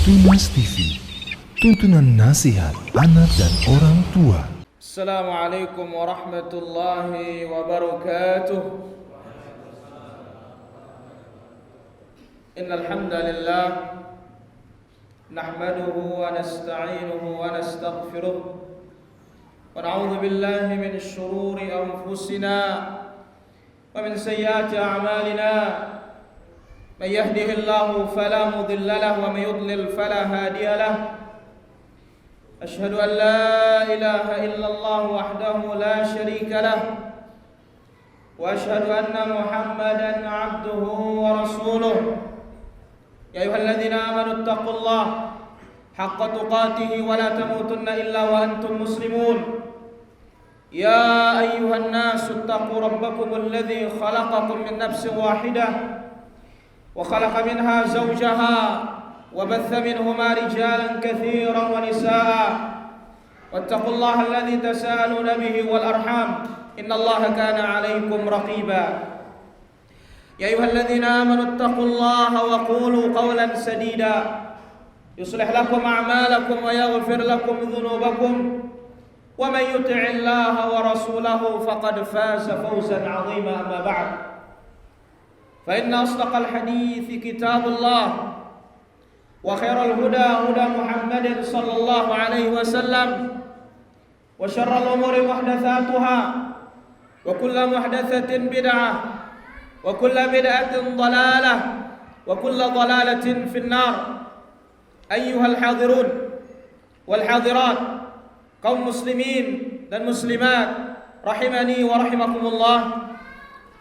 Tunas TV, tuntunan nasihat anak dan orang tua. Assalamualaikum warahmatullahi wabarakatuh. Innal hamdalillah nahmaduhu wa nasta'inuhu wa nastaghfiruh wa na'udzu billahi min shururi anfusina wa min sayyiati a'malina. من يهده الله فلا مضل له ومن يضلل فلا هادي له. أشهد أن لا إله إلا الله وحده لا شريك له وأشهد أن محمدا عبده ورسوله. يا أيها الذين آمنوا اتقوا الله حق تقاته ولا تموتن إلا وأنتم مسلمون. يا أيها الناس اتقوا ربكم الذي خلقكم من نفس واحدة وخلق منها زوجها وبث منهما رجالا كثيرا ونساء واتقوا الله الذي تساءلون به والأرحام إن الله كان عليكم رقيبا. يا أيها الذين آمنوا اتقوا الله وقولوا قولا سديدا يصلح لكم أعمالكم ويغفر لكم ذنوبكم ومن يطع الله ورسوله فقد فاز فوزا عظيما. أما بعد فإن أصدق الحديث كتاب الله وخير الهدى هدى محمد صلى الله عليه وسلم وشر الأمور محدثاتها وكل محدثة بدعة وكل بدعة ضلالة وكل ضلالة في النار. أيها الحاضرون والحاضرات kaum muslimin dan muslimat rahimani wa rahimakumullah.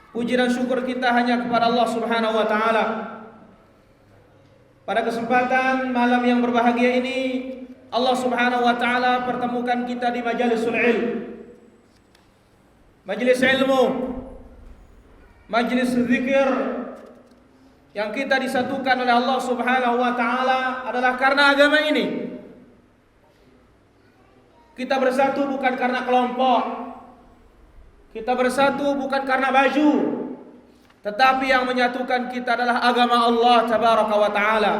Puji dan syukur kita hanya kepada Allah Subhanahu wa taala. Pada kesempatan malam yang berbahagia ini, Allah Subhanahu wa taala pertemukan kita di majlisul ilm. Majelis ilmu, majelis zikir yang kita disatukan oleh Allah Subhanahu wa taala adalah karena agama ini. Kita bersatu bukan karena kelompok. Kita bersatu bukan karena baju, tetapi yang menyatukan kita adalah agama Allah Tabaraka wa Ta'ala,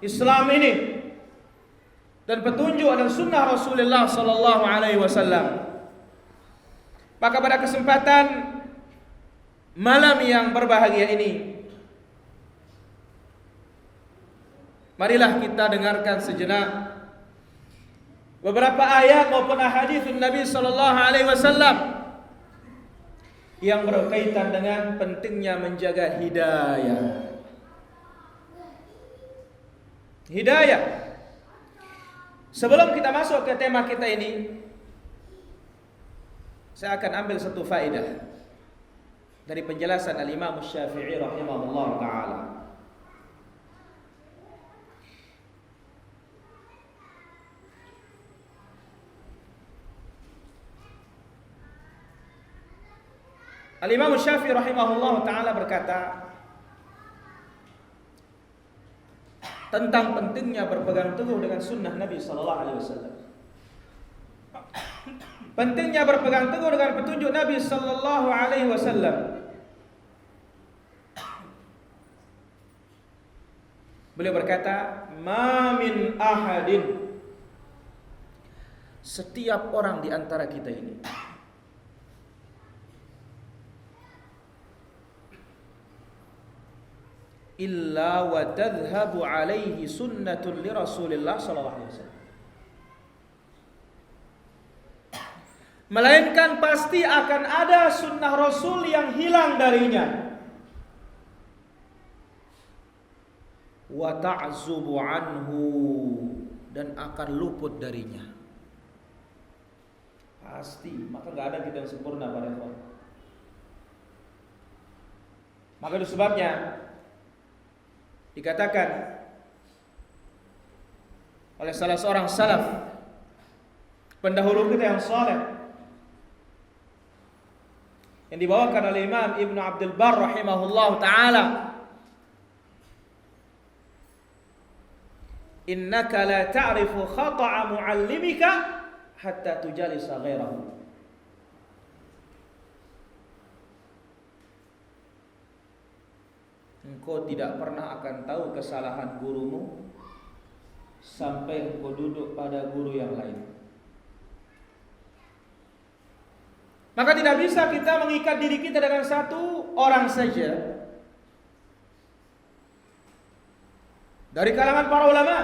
Islam ini, dan petunjuk dan sunnah Rasulullah Sallallahu Alaihi Wasallam. Maka pada kesempatan malam yang berbahagia ini, marilah kita dengarkan sejenak beberapa ayat maupun hadis Nabi Sallallahu Alaihi Wasallam yang berkaitan dengan pentingnya menjaga hidayah. Hidayah. Sebelum kita masuk ke tema kita ini, saya akan ambil satu faedah dari penjelasan Al-Imam Syafi'i rahimahullah ta'ala. Al-Imam Syafi'i rahimahullah ta'ala berkata tentang pentingnya berpegang teguh dengan sunnah Nabi sallallahu alaihi wasallam. Pentingnya berpegang teguh dengan petunjuk Nabi sallallahu alaihi wasallam. Beliau berkata, "Ma min ahadin", setiap orang di antara kita ini, illa wa tadhhabu alaihi sunnatun li Rasulillah sallallahu alaihi wasallam, melainkan pasti akan ada sunnah Rasul yang hilang darinya. Wa ta'zubu anhu, dan akan luput darinya. Pasti, maka enggak ada kita yang sempurna pada Allah. Maka itu sebabnya dikatakan oleh salah seorang salaf pendahulu kita yang saleh, yang dibawakan oleh Imam Ibnu Abdul Barr rahimahullah ta'ala, innaka la ta'rifu khata'a mu'allimika hatta tujalisa ghairahu. Engkau tidak pernah akan tahu kesalahan gurumu sampai engkau duduk pada guru yang lain. Maka tidak bisa kita mengikat diri kita dengan satu orang saja. Dari kalangan para ulama,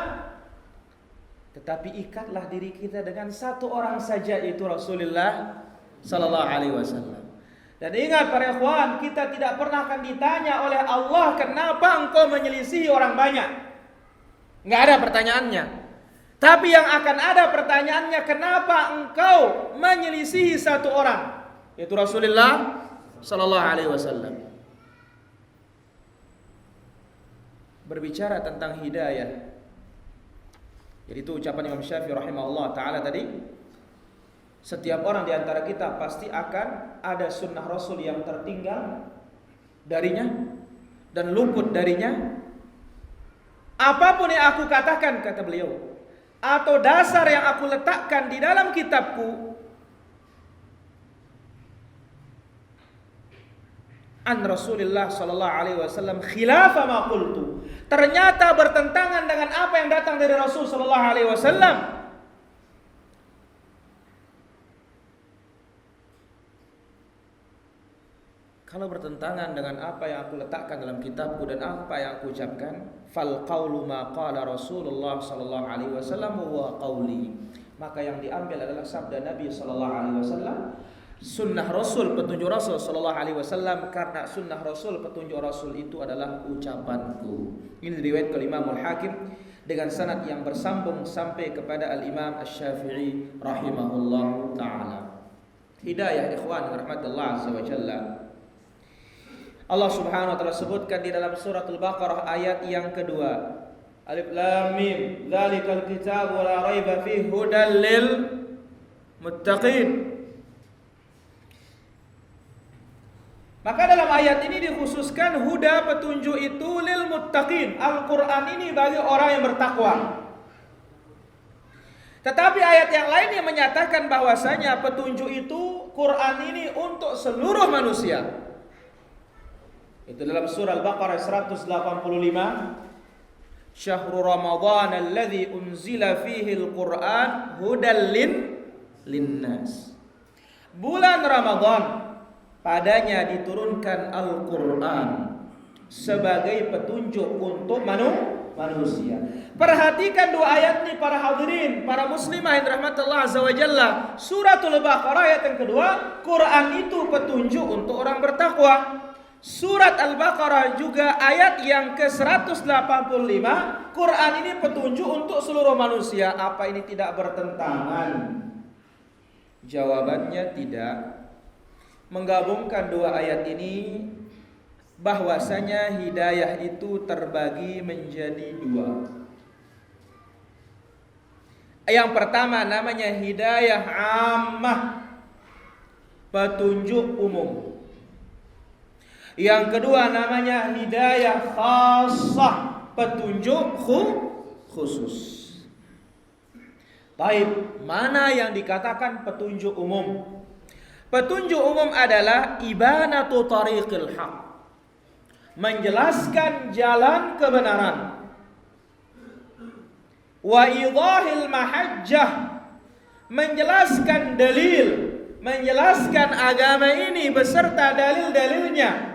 tetapi ikatlah diri kita dengan satu orang saja, yaitu Rasulullah sallallahu alaihi wasallam. Dan ingat para ikhwan, kita tidak pernah akan ditanya oleh Allah kenapa engkau menyelisihi orang banyak. Enggak ada pertanyaannya. Tapi yang akan ada pertanyaannya, kenapa engkau menyelisihi satu orang, yaitu Rasulullah sallallahu alaihi wasallam. Berbicara tentang hidayah, jadi itu ucapan Imam Syafi'i rahimahullah ta'ala tadi. Setiap orang di antara kita pasti akan ada sunnah Rasul yang tertinggal darinya dan luput darinya. Apapun yang aku katakan, kata beliau, atau dasar yang aku letakkan di dalam kitabku, an Rasulullah sallallahu alaihi wasallam khilafa ma qultu, ternyata bertentangan dengan apa yang datang dari Rasul sallallahu alaihi wasallam. Kalau bertentangan dengan apa yang aku letakkan dalam kitabku dan apa yang aku ucapkan, fal qaulu ma qala Rasulullah sallallahu alaihi wasallam wa qauli, maka yang diambil adalah sabda Nabi sallallahu alaihi wasallam, sunnah Rasul, petunjuk Rasul sallallahu alaihi wasallam, karena sunnah Rasul, petunjuk Rasul itu adalah ucapanku. Ini diriwayatkan Imam Al-Hakim dengan sanad yang bersambung sampai kepada Al-Imam Asy-Syafi'i rahimahullahu taala. Hidayah ikhwan rahmatullah azza wa jalla. Allah Subhanahu wa taala sebutkan di dalam surat Al-Baqarah ayat yang kedua. Alif Lam Mim, dzalikal kitabu la raiba fihi hudal lil muttaqin. Maka dalam ayat ini dikhususkan huda, petunjuk itu lil muttaqin. Al-Quran ini bagi orang yang bertakwa. Tetapi ayat yang lain yang menyatakan bahwasanya petunjuk itu, Quran ini untuk seluruh manusia. Itu dalam surah Al-Baqarah 185. Syahrul Ramadan alladzi unzila fihi al-Quran hudal linnas. Bulan Ramadan, padanya diturunkan Al-Quran sebagai petunjuk untuk manusia. Perhatikan dua ayat ini para hadirin, para muslimah yang rahmatullah azza wa jalla. Suratul Baqarah ayat yang kedua, Quran itu petunjuk untuk orang bertakwa. Surat Al-Baqarah juga ayat yang ke-185, Quran ini petunjuk untuk seluruh manusia. Apa ini tidak bertentangan? Jawabannya tidak. Menggabungkan dua ayat ini, bahwasanya hidayah itu terbagi menjadi dua. Yang pertama namanya hidayah ammah, petunjuk umum. Yang kedua namanya hidayah khassah, petunjuk khusus. Baik, mana yang dikatakan petunjuk umum? Petunjuk umum adalah ibanatu tariqil haq, menjelaskan jalan kebenaran. Wa idahil mahajjah, menjelaskan dalil, menjelaskan agama ini beserta dalil-dalilnya.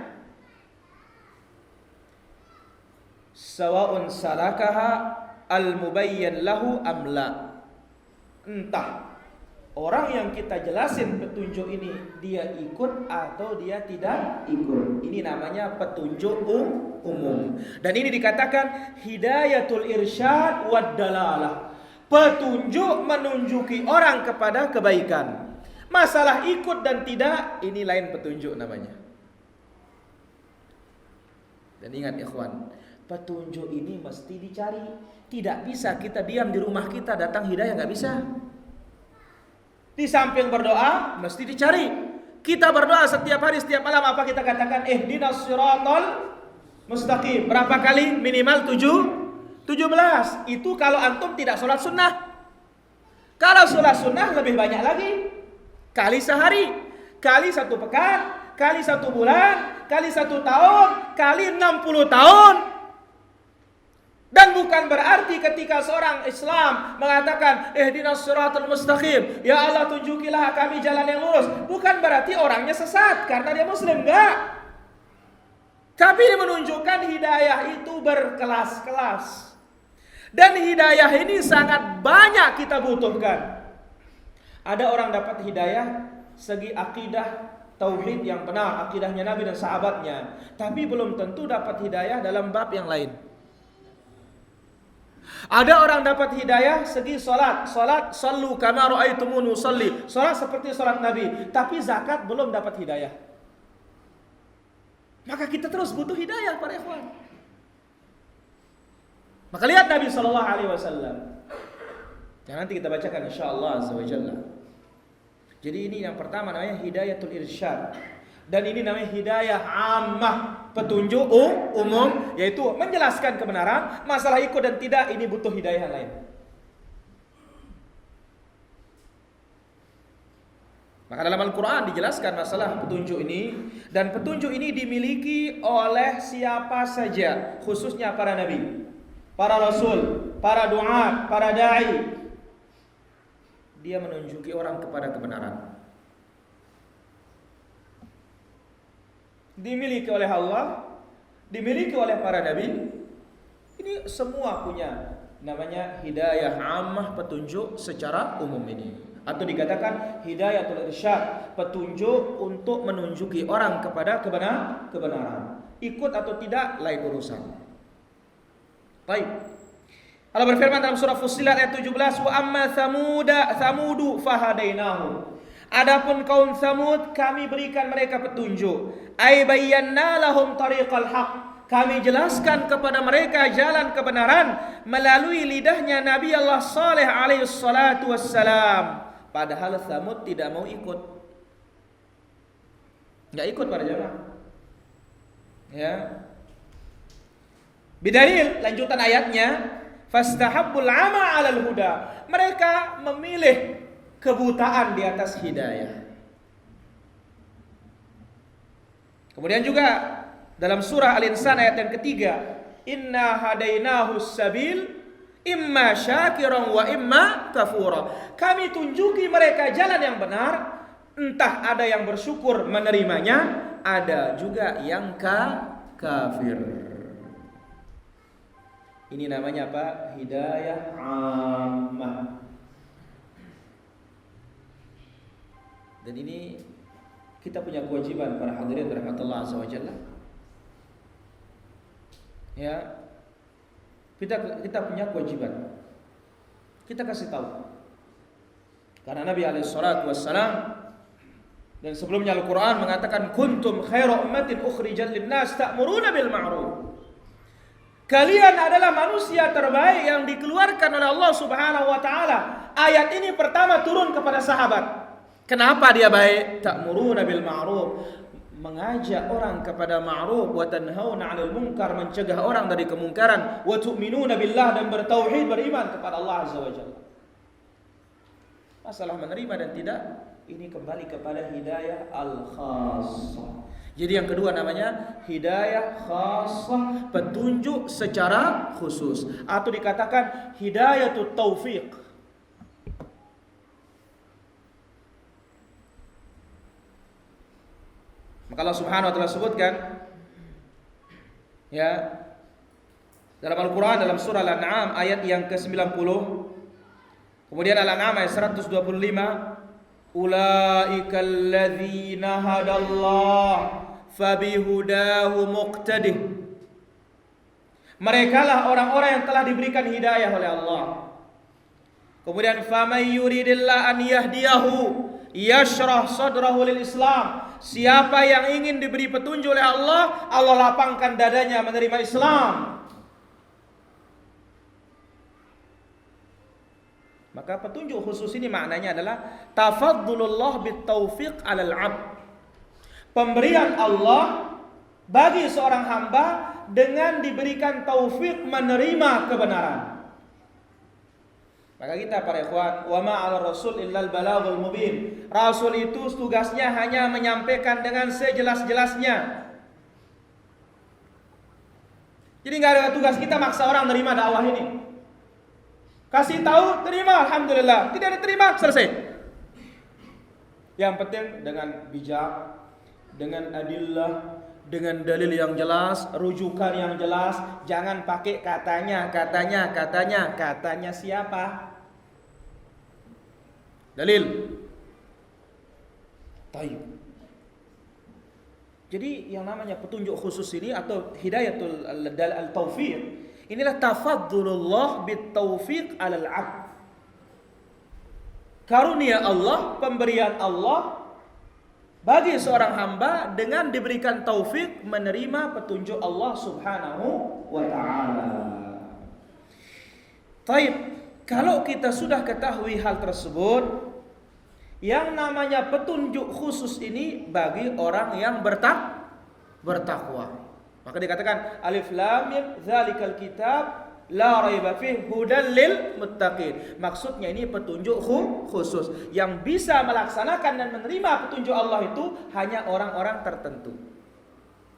Sawa'un salakaha al-mubayyan lahu amla, entah orang yang kita jelasin petunjuk ini dia ikut atau dia tidak ikut. Ini namanya petunjuk umum. Dan ini dikatakan hidayatul irsyad wad dalalah, petunjuk menunjuki orang kepada kebaikan. Masalah ikut dan tidak, ini lain petunjuk namanya. Dan ingat ikhwan, petunjuk ini mesti dicari. Tidak bisa kita diam di rumah kita datang hidayah, nggak bisa. Di samping berdoa mesti dicari. Kita berdoa setiap hari, setiap malam, apa kita katakan? Ihdinas siratal mustaqim. Berapa kali? Minimal 17. Itu kalau antum tidak sholat sunnah. Kalau sholat sunnah lebih banyak lagi. Kali sehari, kali 1 pekan, kali 1 bulan, kali 1 tahun, kali 60 tahun. Dan bukan berarti ketika seorang Islam mengatakan ihdinas siratal mustaqim, ya Allah tunjukilah kami jalan yang lurus, bukan berarti orangnya sesat karena dia muslim, enggak. Tapi ini menunjukkan hidayah itu berkelas-kelas. Dan hidayah ini sangat banyak kita butuhkan. Ada orang dapat hidayah segi akidah tauhid yang benar, akidahnya Nabi dan sahabatnya, tapi belum tentu dapat hidayah dalam bab yang lain. Ada orang dapat hidayah segi salat, sallu kama ra'aitumuni usalli, salat seperti salat Nabi, tapi zakat belum dapat hidayah. Maka kita terus butuh hidayah para ikhwan. Maka lihat Nabi SAW. Yang nanti kita bacakan insyaallah azza wa jalla. Jadi ini yang pertama namanya hidayatul irsyad. Dan ini namanya hidayah ammah, petunjuk umum, yaitu menjelaskan kebenaran. Masalah ikut dan tidak ini butuh hidayah lain. Maka dalam Al-Quran dijelaskan masalah petunjuk ini. Dan petunjuk ini dimiliki oleh siapa saja, khususnya para nabi, para rasul, para duat, para da'i. Dia menunjuki orang kepada kebenaran. Dimiliki oleh Allah, dimiliki oleh para nabi. Ini semua punya namanya hidayah ammah, petunjuk secara umum ini. Atau dikatakan hidayatul irsyad, petunjuk untuk menunjuki orang kepada kebenaran. Ikut atau tidak lain urusan. Baik. Allah berfirman dalam surah Fussilat ayat 17, wa amma thamudu fahadainahu. Adapun kaum Tsamud kami berikan mereka petunjuk. Ai bayyana lahum tariqal haq. Kami jelaskan kepada mereka jalan kebenaran melalui lidahnya Nabi Allah Saleh alaihi salatu wassalam. Padahal Tsamud tidak mau ikut. Enggak ikut para jamaah. Ya. Bidalil lanjutan ayatnya, fastahabbul 'ama 'alal huda. Mereka memilih kebutaan di atas hidayah. Kemudian juga dalam surah Al-Insan ayat yang ketiga, inna hadainahu sabil imma syakiran wa imma kafura. Kami tunjuki mereka jalan yang benar, entah ada yang bersyukur menerimanya, ada juga yang kafir. Ini namanya apa? Hidayah ammah. Dan ini kita punya kewajiban para hadirin rahmatullah azza wa jalla. Ya. Kita punya kewajiban. Kita kasih tahu. Karena Nabi alaihi salatu wassalam dan sebelumnya Al-Qur'an mengatakan kuntum khairu ummatin ukhrijat lin-nas ta'muruna bil ma'ruf. Kalian adalah manusia terbaik yang dikeluarkan oleh Allah Subhanahu wa taala. Ayat ini pertama turun kepada sahabat. Kenapa dia baik? Ta'muruna bil ma'ruf, mengajak orang kepada ma'ruf, wa tanhauna 'anil munkar, mencegah orang dari kemungkaran, wa tu'minuna billah, dan bertauhid, beriman kepada Allah azza wa jalla. Masalah menerima dan tidak ini kembali kepada hidayah al-khassah. Jadi yang kedua namanya hidayah khassah, petunjuk secara khusus, atau dikatakan hidayatut taufiq. Maka Allah Subhanahu wa taala sebutkan ya dalam Al-Qur'an dalam surah Al-An'am ayat yang ke-90. Kemudian Al-An'am ayat 125, ulaikal ladzina hadallah fabihudahu muqtadih. Merekalah orang-orang yang telah diberikan hidayah oleh Allah. Kemudian faman yuridillah an yahdiyahu yashrah sadrahu lil Islam. Siapa yang ingin diberi petunjuk oleh Allah, Allah lapangkan dadanya menerima Islam. Maka petunjuk khusus ini maknanya adalah tafaddulullah bitaufiq 'alal 'abd. Pemberian Allah bagi seorang hamba dengan diberikan taufik menerima kebenaran. Maka kita para ikhwan, wa ma 'ala rasul illal balaghul mubin. Rasul itu tugasnya hanya menyampaikan dengan sejelas-jelasnya. Jadi nggak ada tugas kita maksa orang nerima dakwah ini. Kasih tahu, terima, alhamdulillah. Tidak diterima, selesai. Yang penting dengan bijak, dengan adillah, dengan dalil yang jelas, rujukan yang jelas. Jangan pakai katanya siapa? Dalil. Tayyib. Jadi yang namanya petunjuk khusus ini atau hidayatul al-taufiq, inilah tafaddulullah bitaufiq 'alal 'abd. Karunia Allah, pemberian Allah bagi seorang hamba dengan diberikan taufik menerima petunjuk Allah Subhanahu wa taala. Taib, kalau kita sudah ketahui hal tersebut, yang namanya petunjuk khusus ini bagi orang yang bertakwa. Maka dikatakan alif lam mim dzalikal kitab la raiba fihi hudan lil muttaqin. Maksudnya ini petunjuk khusus yang bisa melaksanakan dan menerima petunjuk Allah itu hanya orang-orang tertentu.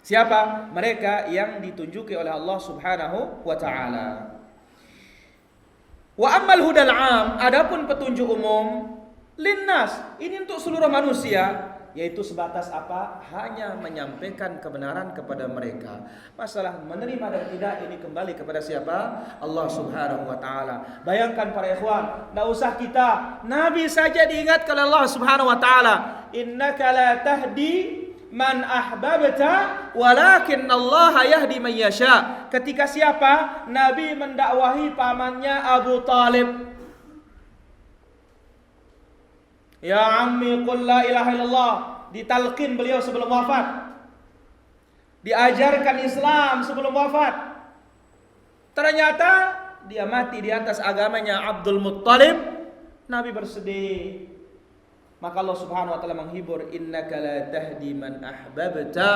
Siapa? Mereka yang ditunjuki oleh Allah Subhanahu wa taala. Wa ammal hudal 'am, adapun petunjuk umum linnas, ini untuk seluruh manusia, yaitu sebatas apa? Hanya menyampaikan kebenaran kepada mereka. Masalah menerima dan tidak ini kembali kepada siapa? Allah Subhanahu wa taala. Bayangkan para ikhwan, enggak usah kita, Nabi saja diingat oleh Allah Subhanahu wa taala, innaka la tahdi man ahbabta walakin Allah yahdi man yasha. Ketika siapa? Nabi mendakwahi pamannya Abu Talib. Ya ammi qul la ilaha illallah, ditalqin beliau sebelum wafat. Diajarkan Islam sebelum wafat. Ternyata dia mati di atas agamanya Abdul Muttalib. Nabi bersedih. Maka Allah Subhanahu wa taala menghibur, innaka la tahdi man ahbabta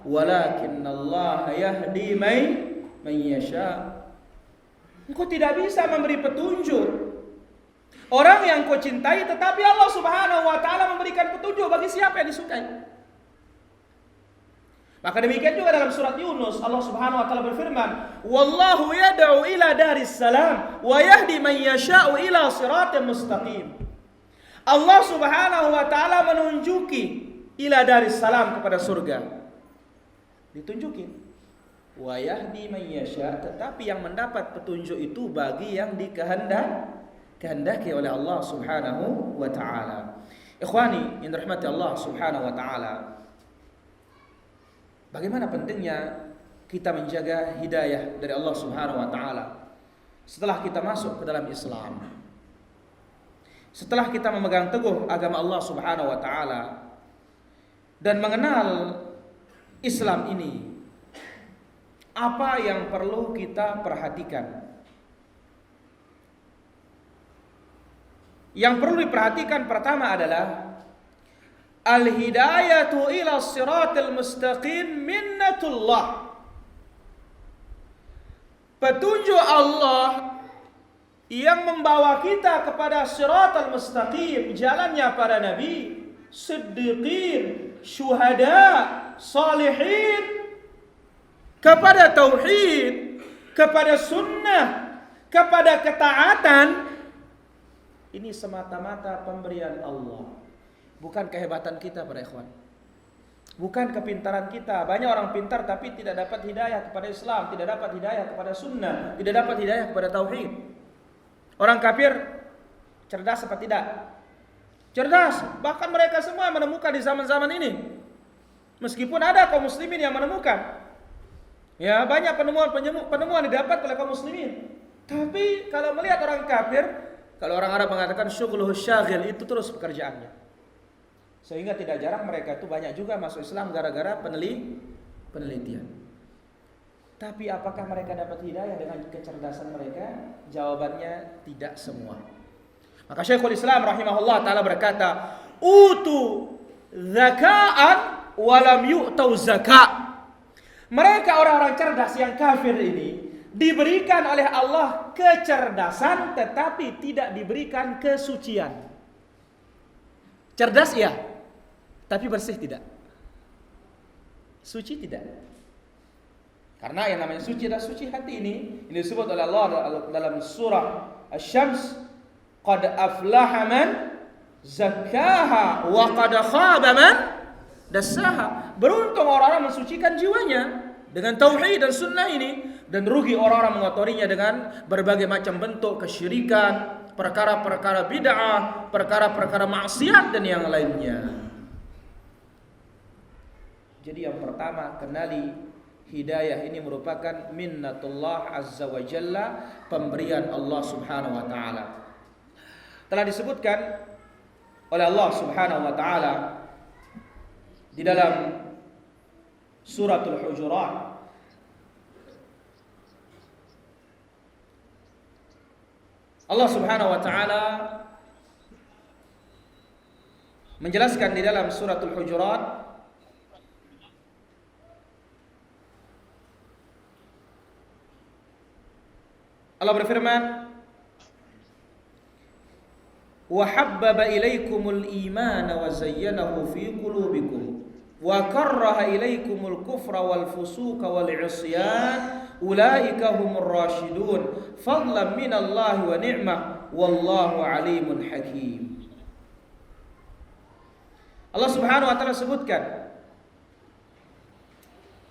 walakinnallaha yahdi man yasha. Engkau tidak bisa memberi petunjuk orang yang kau cintai, tetapi Allah Subhanahu wa taala memberikan petunjuk bagi siapa yang disukai. Maka demikian juga dalam surat Yunus, Allah Subhanahu wa taala berfirman, "Wallahu yad'u ila daris salam wa yahdi man yasha'u ila siratal mustaqim." Allah Subhanahu wa taala menunjuki ila daris salam kepada surga. Ditunjukin. Wa yahdi man yasha', tetapi yang mendapat petunjuk itu bagi yang dikehendaki oleh Allah Subhanahu wa taala. Ikhwani yang dirahmati Allah Subhanahu wa taala, bagaimana pentingnya kita menjaga hidayah dari Allah Subhanahu wa taala setelah kita masuk ke dalam Islam. Setelah kita memegang teguh agama Allah Subhanahu wa taala dan mengenal Islam ini, apa yang perlu kita perhatikan? Yang perlu diperhatikan pertama adalah al-hidayatu ila siratal mustaqim minnatullah. Petunjuk Allah yang membawa kita kepada siratal mustaqim, jalannya para nabi, siddiqin, syuhada, salihin, kepada tauhid, kepada sunnah, kepada ketaatan. Ini semata-mata pemberian Allah, bukan kehebatan kita para ikhwan, bukan kepintaran kita. Banyak orang pintar tapi tidak dapat hidayah kepada Islam, tidak dapat hidayah kepada sunnah, tidak dapat hidayah kepada tauhid. Orang kafir cerdas apa tidak? Cerdas. Bahkan mereka semua menemukan di zaman-zaman ini. Meskipun ada kaum muslimin yang menemukan, ya banyak penemuan didapat oleh kaum muslimin. Tapi kalau melihat orang kafir, kalau orang Arab mengatakan syughluhu syaghil, itu terus pekerjaannya. Sehingga tidak jarang mereka itu banyak juga masuk Islam gara-gara penelitian. Tapi apakah mereka dapat hidayah dengan kecerdasan mereka? Jawabannya tidak semua. Maka Syekhul Islam rahimahullah taala berkata, "Utu zaka'an wa lam yu'tau zaka'." Mereka orang-orang cerdas yang kafir ini diberikan oleh Allah kecerdasan tetapi tidak diberikan kesucian. Cerdas iya, tapi bersih tidak. Suci tidak. Karena yang namanya suci adalah suci hati ini disebut oleh Allah dalam surah Asy-Syams, qad aflaha man zakkaha wa qad khaba man dassaha. Beruntung orang-orang mensucikan jiwanya dengan tauhid dan sunnah ini, dan rugi orang-orang mengotorinya dengan berbagai macam bentuk kesyirikan, perkara-perkara bid'ah, perkara-perkara maksiat dan yang lainnya. Jadi yang pertama, kenali hidayah ini merupakan minnatullah azza wa jalla, pemberian Allah subhanahu wa ta'ala. Telah disebutkan oleh Allah subhanahu wa ta'ala di dalam suratul Hujurat, Allah subhanahu wa ta'ala menjelaskan di dalam suratul Hujurat, Allah berfirman, wa habbaba ilaikumul imana wa zayyanahu fi qulubikum wa karraha ilaikumul kufra wal fusuqa wal isyan ulaika humur rasyidun fadlan minallahi wa ni'mah wallahu alimun hakim. Allah subhanahu wa ta'ala sebutkan,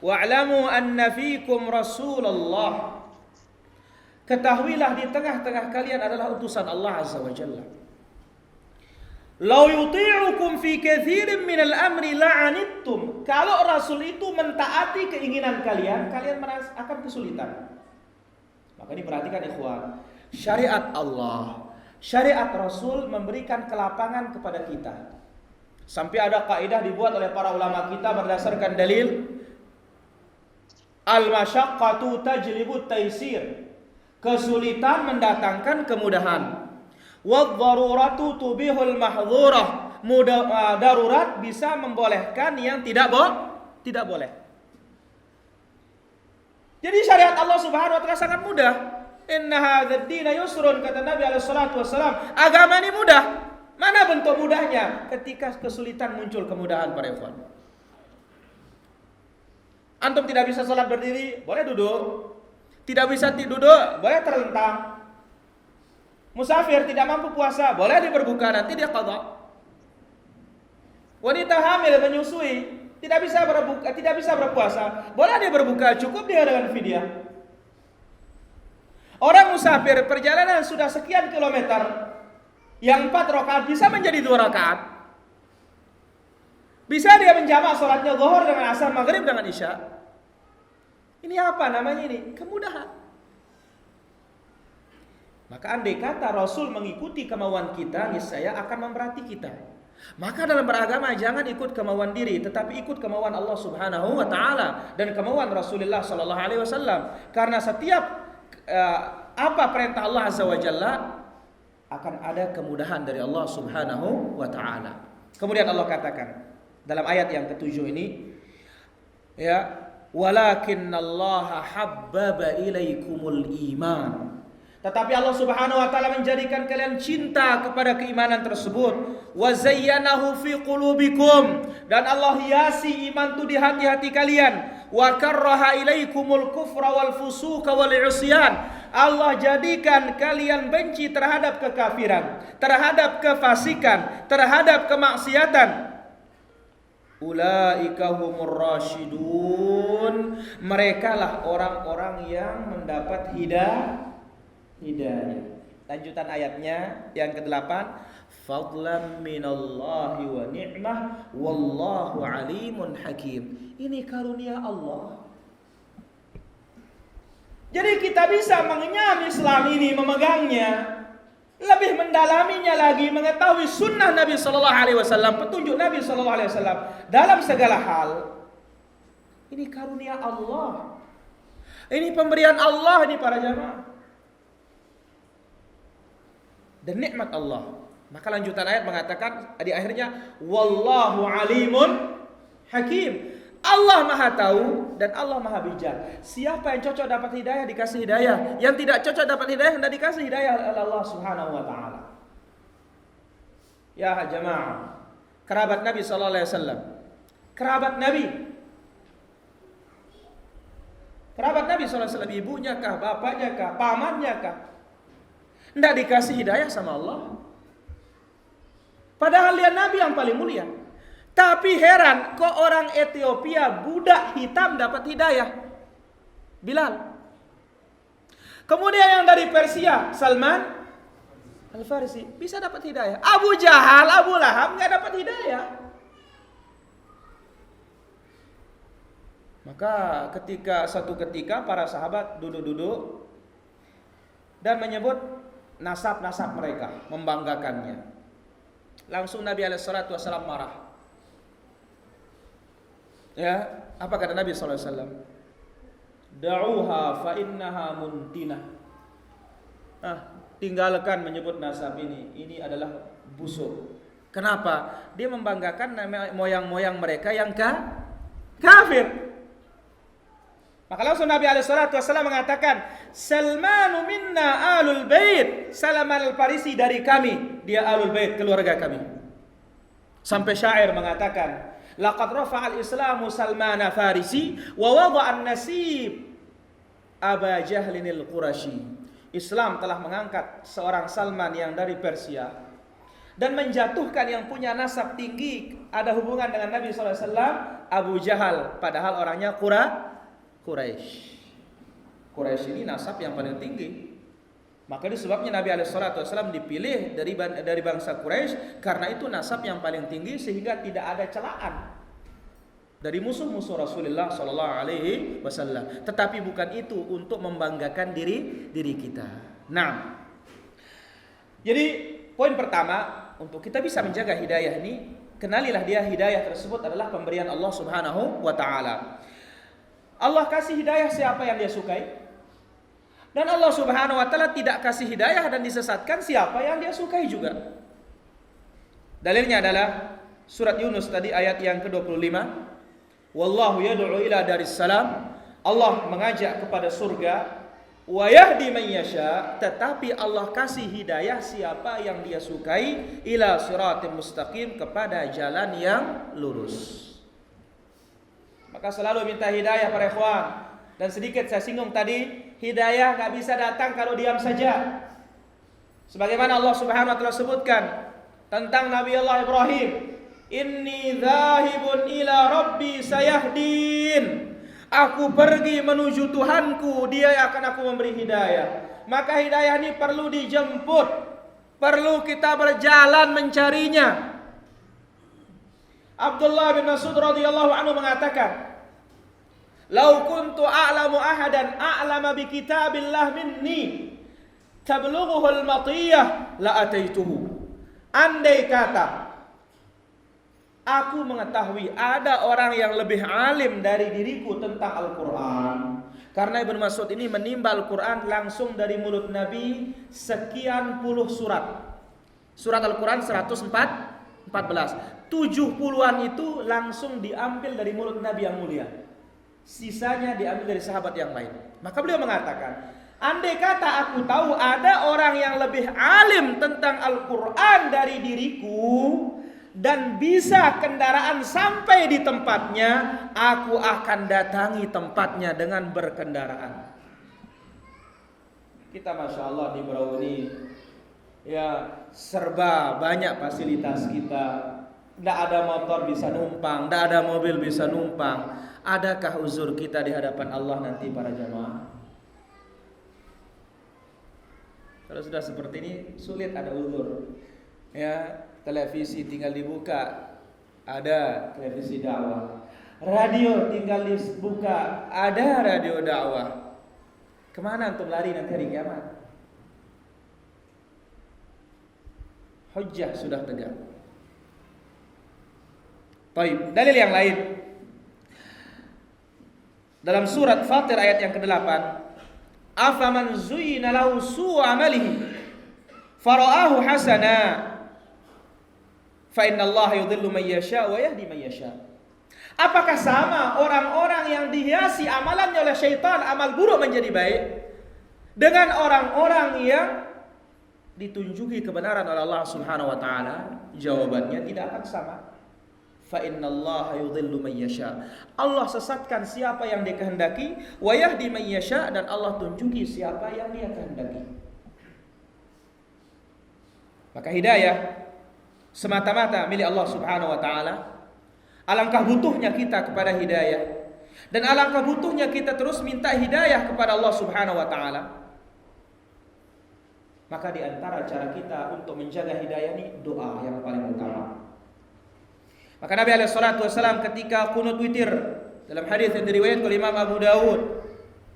wa'lamu anna fikum rasulullah, ketahuilah di tengah-tengah kalian adalah utusan Allah azza wa jalla. Lau yuti'ukum fi katsirin minal amri la'anittum. Kalau Rasul itu mentaati keinginan kalian, kalian akan kesulitan. Maka ini perhatikan ikhwan, syariat Allah, syariat Rasul memberikan kelapangan kepada kita. Sampai ada kaidah dibuat oleh para ulama kita berdasarkan dalil al-masyaqqatu tajlibu taysir. Kesulitan mendatangkan kemudahan. Wadh-dharuratu tubihul mahdhurah. Darurat bisa membolehkan yang tidak boleh. Jadi syariat Allah Subhanahu wa taala sangat mudah. Inna hadzal dina yusrun, kata Nabi alaihi salatu wasallam. Agama ini mudah. Mana bentuk mudahnya? Ketika kesulitan muncul kemudahan para ikhwan. Antum tidak bisa salat berdiri, boleh duduk. Tidak bisa duduk, boleh terlentang. Musafir tidak mampu puasa, boleh dia berbuka, nanti dia qadha. Wanita hamil menyusui, tidak bisa berpuasa, boleh dia berbuka, cukup dia dengan fidyah. Orang musafir perjalanan sudah sekian kilometer, yang 4 rakaat bisa menjadi 2 rakaat. Bisa dia menjamak salatnya zuhur dengan asar, maghrib dengan isya. Ini apa namanya ini? Kemudahan. Maka andai kata Rasul mengikuti kemauan kita, niscaya akan memberati kita. Maka dalam beragama jangan ikut kemauan diri, tetapi ikut kemauan Allah Subhanahu wa taala dan kemauan Rasulullah sallallahu alaihi wasallam. Karena setiap apa perintah Allah azza wa jalla akan ada kemudahan dari Allah Subhanahu wa taala. Kemudian Allah katakan dalam ayat yang ke-7 ini, ya, walakinnallaha habbaba ilaikumul iman. Tetapi Allah Subhanahu wa taala menjadikan kalian cinta kepada keimanan tersebut. Wa zayyanahu fi qulubikum, dan Allah hiasi iman itu di hati-hati kalian. Wa karraha ilaikumul kufra wal fusuqa wal isyan. Allah jadikan kalian benci terhadap kekafiran, terhadap kefasikan, terhadap kemaksiatan. Ulaika humur rasyidun. Merekalah orang-orang yang mendapat hidayah. Lanjutan ayatnya yang ke-8, fadlan minallahi wa ni'mah wallahu alimun hakim. Ini karunia Allah. Jadi kita bisa mengenyam Islam ini, memegangnya, lebih mendalaminya lagi, mengetahui sunnah Nabi sallallahu alaihi wasallam, petunjuk Nabi sallallahu alaihi wasallam dalam segala hal. Ini karunia Allah. Ini pemberian Allah ini para jamaah. Dan nikmat Allah. Maka lanjutan ayat mengatakan di akhirnya wallahu alimun hakim. Allah Maha tahu dan Allah Maha bijak. Siapa yang cocok dapat hidayah dikasih hidayah, yang tidak cocok dapat hidayah hendak dikasih hidayah oleh Allah Subhanahu wa taala. Ya jamaah, kerabat Nabi sallallahu alaihi wasallam. Kerabat Nabi. Kerabat Nabi SAW, ibunya kah, bapaknya kah, pamannya kah, tidak dikasih hidayah sama Allah. Padahal dia Nabi yang paling mulia. Tapi heran, kok orang Ethiopia budak hitam dapat hidayah? Bilal. Kemudian yang dari Persia, Salman Al-Farisi bisa dapat hidayah. Abu Jahal, Abu Lahab nggak dapat hidayah. Maka suatu ketika para sahabat duduk-duduk dan menyebut nasab-nasab mereka, membanggakannya. Langsung Nabi SAW marah. Ya, apa kata Nabi SAW? Da'uha fa innaha muntinah. Tinggalkan menyebut nasab ini. Ini adalah busuk. Kenapa? Dia membanggakan moyang-moyang mereka yang kafir. Maka langsung Nabi SAW mengatakan, Salmanu minna alul bait. Salman Al-Farisi dari kami, dia alul bait, keluarga kami. Sampai syair mengatakan, laqad rafa'al islamu Salman Farisi wa wada'an nasib Aba Jahlinil Qurashi. Islam telah mengangkat seorang Salman yang dari Persia dan menjatuhkan yang punya nasab tinggi, ada hubungan dengan Nabi SAW, Abu Jahal, padahal orangnya Quraisy. Quraisy ini nasab yang paling tinggi. Maka itu sebabnya Nabi SAW dipilih dari bangsa Quraisy, karena itu nasab yang paling tinggi sehingga tidak ada celaan dari musuh-musuh Rasulullah SAW. Tetapi bukan itu untuk membanggakan diri kita. Nah, jadi poin pertama untuk kita bisa menjaga hidayah ini, kenalilah dia hidayah tersebut adalah pemberian Allah Subhanahu wa taala. Allah kasih hidayah siapa yang dia sukai, dan Allah Subhanahu wa taala tidak kasih hidayah dan disesatkan siapa yang dia sukai juga. Dalilnya adalah surat Yunus tadi ayat yang ke-25. Wallahu yad'u ila daris salam. Allah mengajak kepada surga. Wa yahdi man yasha, tetapi Allah kasih hidayah siapa yang dia sukai, ila siratim mustaqim, kepada jalan yang lurus. Maka selalu minta hidayah para ikhwan. Dan sedikit saya singgung tadi, hidayah gak bisa datang kalau diam saja. Sebagaimana Allah Subhanahu wa taala sebutkan tentang Nabi Allah Ibrahim, inni dzahibun ila rabbi sayahdin. Aku pergi menuju Tuhanku, dia akan aku memberi hidayah. Maka hidayah ini perlu dijemput, perlu kita berjalan mencarinya. Abdullah bin Mas'ud radhiyallahu anhu mengatakan, "Lau kuntu a'lamu ahadan a'lama bi kitabillah minni tablughuhu al-matiyah la ataituhu." Andai kata aku mengetahui ada orang yang lebih alim dari diriku tentang Al-Quran, karena Ibnu Mas'ud ini menimba Al-Quran langsung dari mulut Nabi sekian puluh surat. Surat Al-Quran 114, 70-an itu langsung diambil dari mulut Nabi yang mulia, sisanya diambil dari sahabat yang lain. Maka beliau mengatakan, andai kata aku tahu ada orang yang lebih alim tentang Al-Quran dari diriku dan bisa kendaraan sampai di tempatnya, aku akan datangi tempatnya dengan berkendaraan. Kita Masya Allah di Berauni, ya serba banyak fasilitas kita. Tidak ada motor bisa numpang, tidak ada mobil bisa numpang. Adakah uzur kita di hadapan Allah nanti para jamaah? Kalau sudah seperti ini, sulit ada uzur. Ya, televisi tinggal dibuka, ada televisi dakwah. Radio tinggal dibuka, ada radio dakwah. Kemana antum lari nanti hari kiamat? Hujjah sudah tegak. Baik, dalil yang lain. Dalam surat Fatir ayat yang ke-8, afaman zuyyina lahu su'u amalihi fara'ahu hasana fa innallaha yudhillu man yasha wa yahdi man yasha. Apakah sama orang-orang yang dihiasi amalannya oleh syaitan, amal buruk menjadi baik, dengan orang-orang yang ditunjuki kebenaran oleh Allah Subhanahu wa taala? Jawabannya tidak akan sama. fa innallaha yudhillu man yasha. Allah sesatkan siapa yang Dia kehendaki, wa yahdi man yasha, dan Allah tunjuki siapa yang Dia kehendaki. Maka hidayah semata-mata milik Allah Subhanahu wa taala. Alangkah butuhnya kita kepada hidayah, dan alangkah butuhnya kita terus minta hidayah kepada Allah Subhanahu wa taala. Maka di antara cara kita untuk menjaga hidayah ini doa yang paling utama. Maka Nabi SAW ketika kunut witir, dalam hadis yang diriwayatkan oleh Imam Abu Dawud,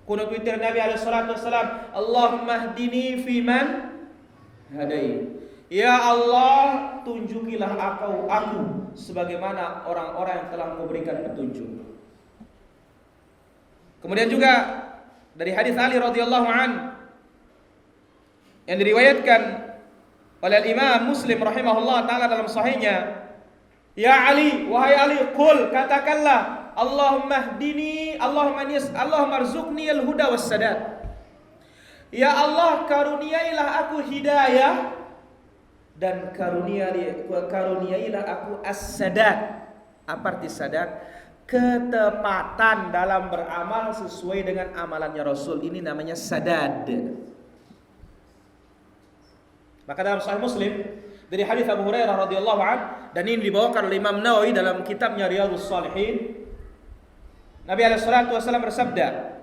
kunut witir Nabi SAW, Allahumma hdini fiman hadai. Ya Allah, tunjukilah aku sebagaimana orang-orang yang telah Kau berikan petunjuk. Kemudian juga dari hadis Ali radhiyallahu an yang diriwayatkan oleh Imam Muslim rahimahullah taala dalam sahihnya, ya Ali, wahai Ali, qul, katakanlah, Allahumma hdini, Allahumma arzuqni al-huda was-sadad. Ya Allah, karuniailah aku hidayah dan karuniailah aku as-sadad. Apa arti sadad? Ketepatan dalam beramal sesuai dengan amalannya Rasul. Ini namanya sadad. Maka dalam Sahih Muslim dari hadis Abu Hurairah radhiyallahu an, dan ini dibawakan oleh Imam Nawawi dalam kitabnya Riyadhus Shalihin, Nabi alaihi salatu wasallam bersabda,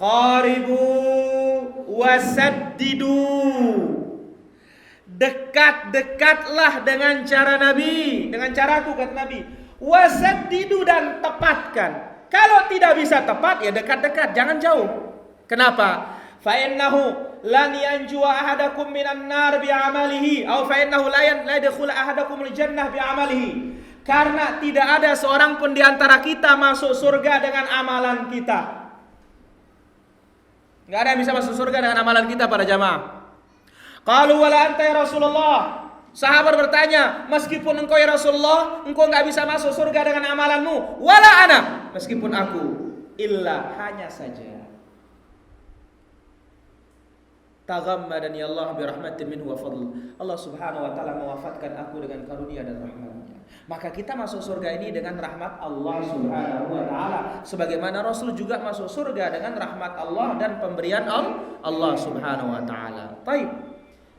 qaribu wasaddidu, dekat-dekatlah dengan cara Nabi, dengan caraku, kata Nabi. Wasaddidu, dan tepatkan. Kalau tidak bisa tepat, ya dekat-dekat, jangan jauh. Kenapa? Fa innahu lan yanju ahadakum minan nar bi amalihi, atau fa innahu la yadkhulu ahadakum al jannah bi amalihi. Karena tidak ada seorang pun di antara kita masuk surga dengan amalan kita. Enggak ada yang bisa masuk surga dengan amalan kita, para jamaah. Qalu wala anta ya Rasulullah. Sahabat bertanya, meskipun engkau ya Rasulullah, engkau enggak bisa masuk surga dengan amalanmu. Wala ana, meskipun aku, illa, hanya saja. Taghammadani Allah bi rahmatin minhu wa fadl. Allah Subhanahu wa taala mewafatkan aku dengan karunia dan rahmat-Nya. Maka kita masuk surga ini dengan rahmat Allah Subhanahu wa taala, sebagaimana Rasul juga masuk surga dengan rahmat Allah dan pemberian Allah Subhanahu wa taala. Baik.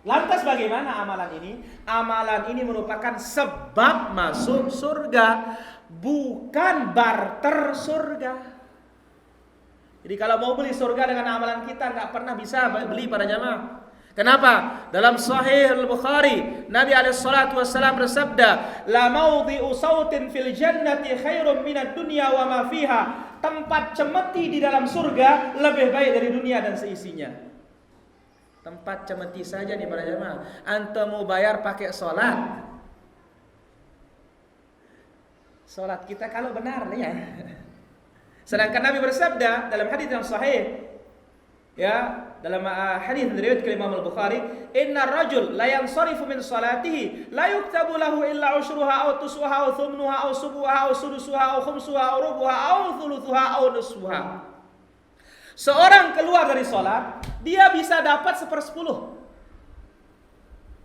Lantas bagaimana amalan ini? Amalan ini merupakan sebab masuk surga, bukan barter surga. Jadi kalau mau beli surga dengan amalan kita, nggak pernah bisa beli, para jamaah. Kenapa? Dalam Sahih Al-Bukhari, Nabi alaihissalatu wassalam bersabda, la mawdi'u sautin fil jannati khairum minad dunya wa ma fiha. Tempat cemeti di dalam surga lebih baik dari dunia dan seisinya. Tempat cemeti saja nih, para jamaah. Antum mau bayar pakai salat. Salat kita kalau benar ya. Sedangkan Nabi bersabda dalam hadis yang sahih, ya, dalam hadis dari Imam Al-Bukhari, innar rajul la yansarifu min salatihi la yuktabu lahu illa ushruha aw tuswaha aw thumnuha aw subuha aw sudusuha aw khumsuha aw rubuha aw thuluthuha aw nusfuha. Seorang keluar dari salat, dia bisa dapat 1/10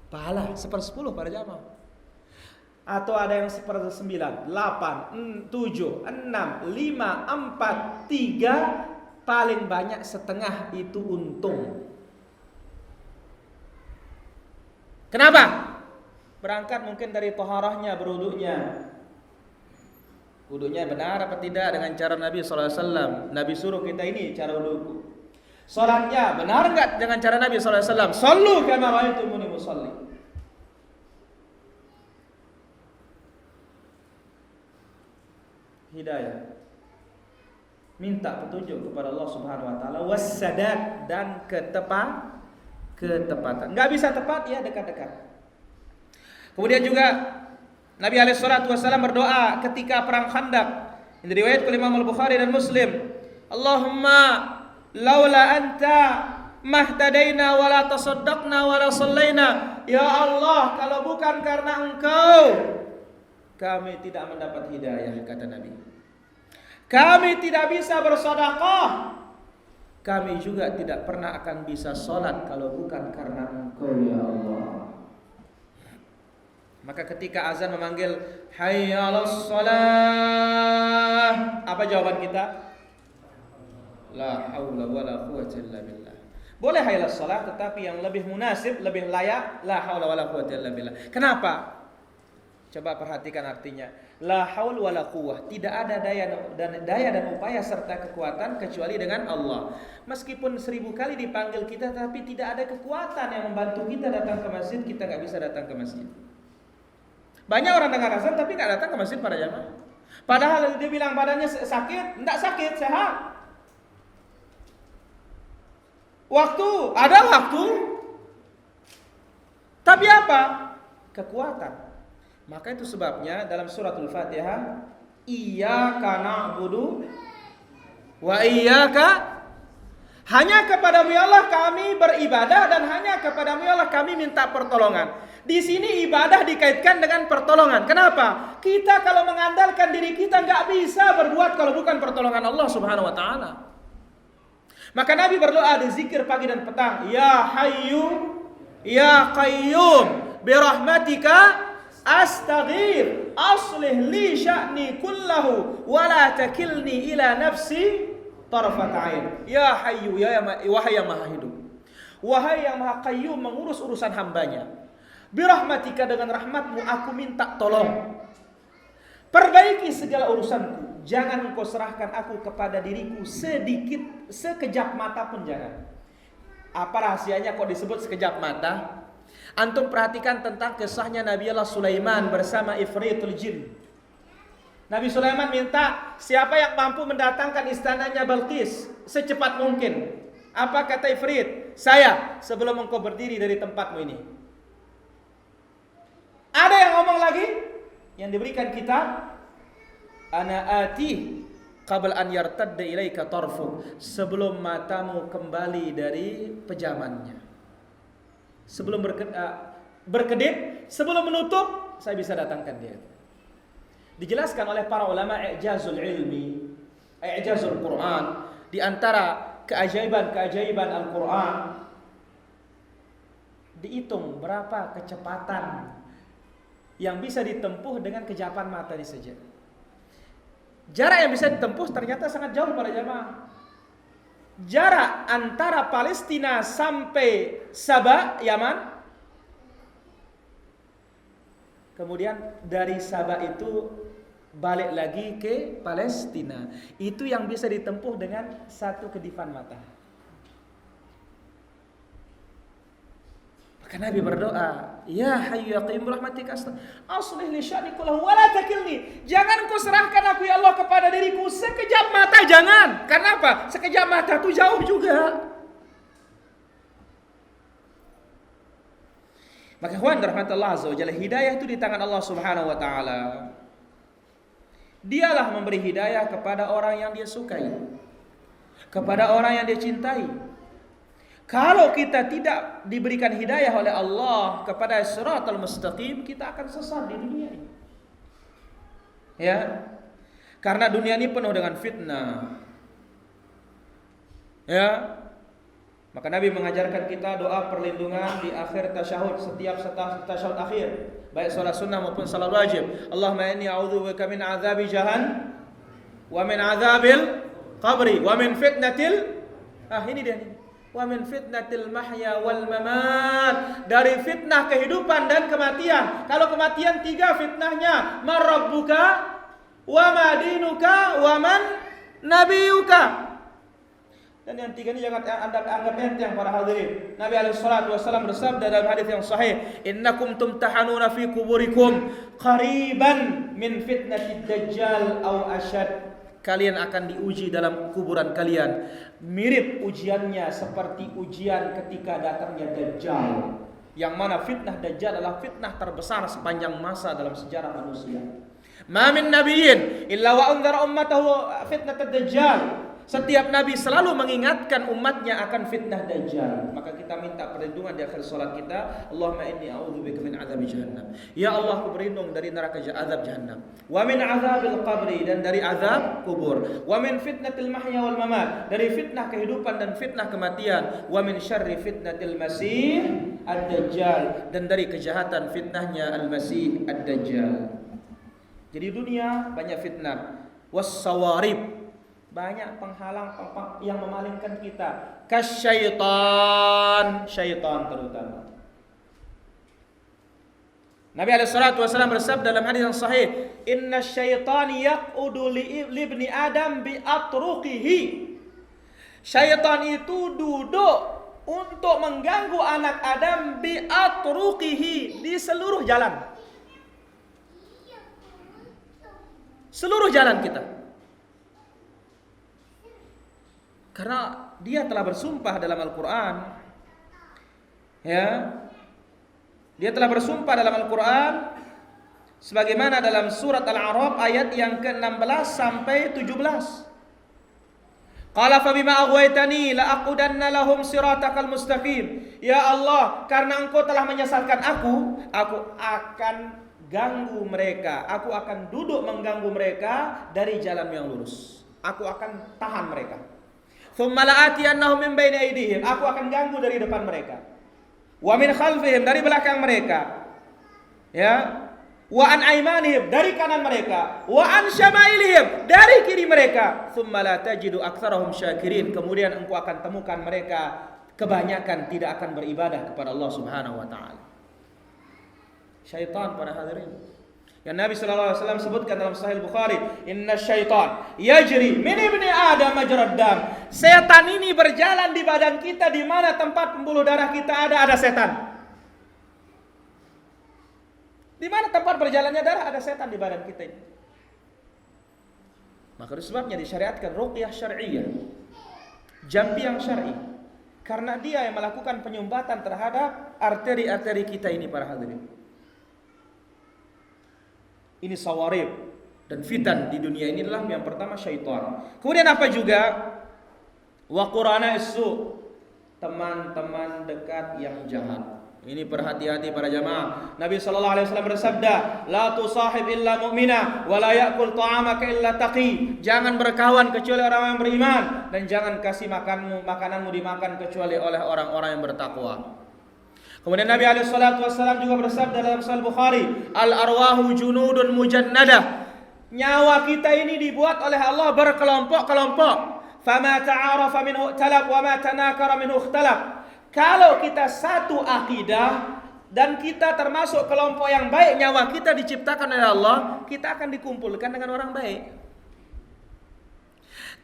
pahala, 1/10 para jamaah. Atau ada yang 1/9, 8, 7, 6, 5, 4, 3, paling banyak setengah itu untung. Kenapa? Berangkat mungkin dari taharahnya, berwuduknya. Wuduknya benar apa tidak dengan cara Nabi SAW. Nabi suruh kita ini cara wudhu. Salatnya benar enggak dengan cara Nabi SAW. Sallu kama ra'aitumuni musalli. Hidayah, minta petunjuk kepada Allah Subhanahu wa taala, wassadad, dan ketepatan. Enggak bisa tepat, ya dekat-dekat. Kemudian juga Nabi alaihissalatu wassalam berdoa ketika perang Khandaq. Ini riwayat oleh Imam Al-Bukhari dan Muslim. Allahumma laula anta mahtadaina wala tasaddaqna wala sallaina. Ya Allah, kalau bukan karena Engkau, kami tidak mendapat hidayah, kata Nabi. Kami tidak bisa bersedekah. Kami juga tidak pernah akan bisa sholat kalau bukan karena Engkau, ya Allah. Maka ketika azan memanggil hayya 'alas shalah, apa jawaban kita? La haula wala quwwata illa billah. Boleh hayya 'alas shalah, tetapi yang lebih munasib, lebih layak la haula wala quwwata illa billah. Kenapa? Coba perhatikan artinya. La haul wala quwwah, tidak ada daya dan upaya serta kekuatan kecuali dengan Allah. Meskipun 1000 kali dipanggil kita, tapi tidak ada kekuatan yang membantu kita datang ke masjid, kita nggak bisa datang ke masjid. Banyak orang dengar azan tapi nggak datang ke masjid para jamaah. Padahal dia bilang badannya sakit, enggak sakit, sehat. Ada waktu. Tapi apa? Kekuatan. Maka itu sebabnya dalam suratul Fatihah, iyyaka na'budu wa iyyaka, hanya kepadamu ya Allah kami beribadah dan hanya kepadamu ya Allah kami minta pertolongan. Di sini ibadah dikaitkan dengan pertolongan. Kenapa? Kita kalau mengandalkan diri kita nggak bisa berbuat kalau bukan pertolongan Allah Subhanahu wa taala. Maka Nabi berdoa di zikir pagi dan petang, ya Hayyu ya Qayyum bi rahmatika astaghfir aslih li sya'ni kullahu wa la takilni ila nafsi tarfat ain. Ya Hayyu, wahai yang maha hidup, wahai yang maha qayyum, mengurus urusan hambanya. Birahmatika, dengan rahmatmu aku minta tolong, perbaiki segala urusanku, jangan engkau serahkan aku kepada diriku sedikit, sekejap mata pun jangan. Apa rahasianya kok disebut sekejap mata? Antum perhatikan tentang kisahnya Nabi Allah Sulaiman bersama Ifritul Jin. Nabi Sulaiman minta siapa yang mampu mendatangkan istananya Balqis secepat mungkin. Apa kata Ifrit? Saya, sebelum engkau berdiri dari tempatmu ini. Ada yang ngomong lagi yang diberikan kitab, ana ati qabla an yartadda ilaika tarfuk, sebelum matamu kembali dari pejamannya. Sebelum berkedip, sebelum menutup, saya bisa datangkan dia. Dijelaskan oleh para ulama i'jazul ilmi, i'jazul Quran, di antara keajaiban Al-Quran, dihitung berapa kecepatan yang bisa ditempuh dengan kejapan mata ini saja. Jarak yang bisa ditempuh ternyata sangat jauh para jamaah. Jarak antara Palestina sampai Sabah, Yaman. Kemudian dari Sabah itu balik lagi ke Palestina. Itu yang bisa ditempuh dengan satu kedipan mata. Maka Nabi berdoa, ya Hayyu ya Qayyum rahmatika aslih li sya'ni kullahu wa la takilni. Jangan kau serahkan aku ya Allah kepada diriku sekejap mata, jangan. Karena apa? Sekejap mata itu jauh juga. Maka ikhwan rahmatullah azza wa jalla, hidayah itu di tangan Allah Subhanahu wa taala. Dialah memberi hidayah kepada orang yang dia sukai, kepada orang yang dia cintai. Kalau kita tidak diberikan hidayah oleh Allah kepada siratal mustaqim, kita akan sesat di dunia ini. Ya. Karena dunia ini penuh dengan fitnah. Ya. Maka Nabi mengajarkan kita doa perlindungan di akhir tasyahud, setiap tasyahud akhir, baik salat sunnah maupun salat wajib. Allahumma inni a'udzubika min azabi jahannam wa min azabil qabri wa min fitnatil ini dia nih. Wa min fitnatil mahya wal mamat, dari fitnah kehidupan dan kematian. Kalau kematian 3 fitnahnya, man rabbuka wa ma dinuka wa man nabiyuka. Dan yang 3 ini jangan Anda anggap enteng para hadirin. Nabi alaihi salatu wasallam bersabda dalam hadis yang sahih, innakum tumtahanuna fi kuburikum qariban min fitnatid dajjal aw asyad. Kalian akan diuji dalam kuburan kalian, mirip ujiannya seperti ujian ketika datangnya Dajjal. Yang mana fitnah Dajjal adalah fitnah terbesar sepanjang masa dalam sejarah manusia. Ma min nabiyyin illa wa anzara ummatahu fitnat Dajjal. Setiap nabi selalu mengingatkan umatnya akan fitnah Dajjal. Maka kita minta perlindungan di akhir salat kita. Allahumma inni a'udzubika min adzabi jahannam. Ya Allah, aku berlindung dari neraka azab jahannam. Wa min adzabil qabri, dan dari azab kubur. Wa min fitnatil mahya wal mamat, dari fitnah kehidupan dan fitnah kematian. Wa min syarri fitnatil masih ad-dajjal, dan dari kejahatan fitnahnya al-masih ad-dajjal. Jadi dunia banyak fitnah. Was-sawarib, banyak penghalang yang memalingkan kita. Kasyaitan, syaitan terutama. Nabi alaihissalatu wassalam bersabda dalam hadis yang sahih, "Inna syaitan yaq'udu li ibni Adam bi atruqihi." Syaitan itu duduk untuk mengganggu anak Adam bi atruqihi, di seluruh jalan. Seluruh jalan kita. Karena dia telah bersumpah dalam Al-Quran, ya, dia telah bersumpah dalam Al-Quran sebagaimana dalam surat Al-A'raf ayat yang ke-16 sampai 17. Qala fa bima aghwaytani la aqudanna lahum siratakal mustaqim. Ya Allah, karena Engkau telah menyesatkan aku akan ganggu mereka, aku akan duduk mengganggu mereka dari jalan yang lurus. Aku akan tahan mereka. Tsumma la'atiyannahum min baini aydihim, aku akan ganggu dari depan mereka. Wa min khalfihim, dari belakang mereka. Ya. Wa an aymanihim, dari kanan mereka. Wa an syama'ilihim, dari kiri mereka. Tsumma la tajidu aktsarahum syakirin, kemudian engkau akan temukan mereka kebanyakan tidak akan beribadah kepada Allah Subhanahu wa taala. Syaitan, para hadirin, yang Nabi sallallahu alaihi wasallam sebutkan dalam Sahih Bukhari, "Inna syaitan yajri min ibni Adam majrad dam." Setan ini berjalan di badan kita, di mana tempat pembuluh darah kita ada setan. Di mana tempat berjalannya darah ada setan di badan kita ini. Maka itu sebabnya disyariatkan ruqyah syar'iyyah, jampi yang syar'i, karena dia yang melakukan penyumbatan terhadap arteri-arteri kita ini, para hadirin. Ini sawarib dan fitan di dunia ini adalah yang pertama syaitan. Kemudian apa juga? Wa qurana isu, teman-teman dekat yang jahat. Ini perhati-hati para jamaah. Nabi sallallahu alaihi wasallam bersabda, "La tusahib illa mu'mina wa la ya'kul ta'amaka illa taqi." Jangan berkawan kecuali orang yang beriman, dan jangan kasih makananmu dimakan kecuali oleh orang-orang yang bertakwa. Kemudian Nabi SAW juga bersabda dalam Sahih Bukhari, "Al-arwahu junudun mujannadah." Nyawa kita ini dibuat oleh Allah berkelompok-kelompok. Fama ta'arafa minhu talab wa ma tanakara minhu ikhtalaf. Kalau kita satu akidah dan kita termasuk kelompok yang baik, nyawa kita diciptakan oleh Allah, kita akan dikumpulkan dengan orang baik.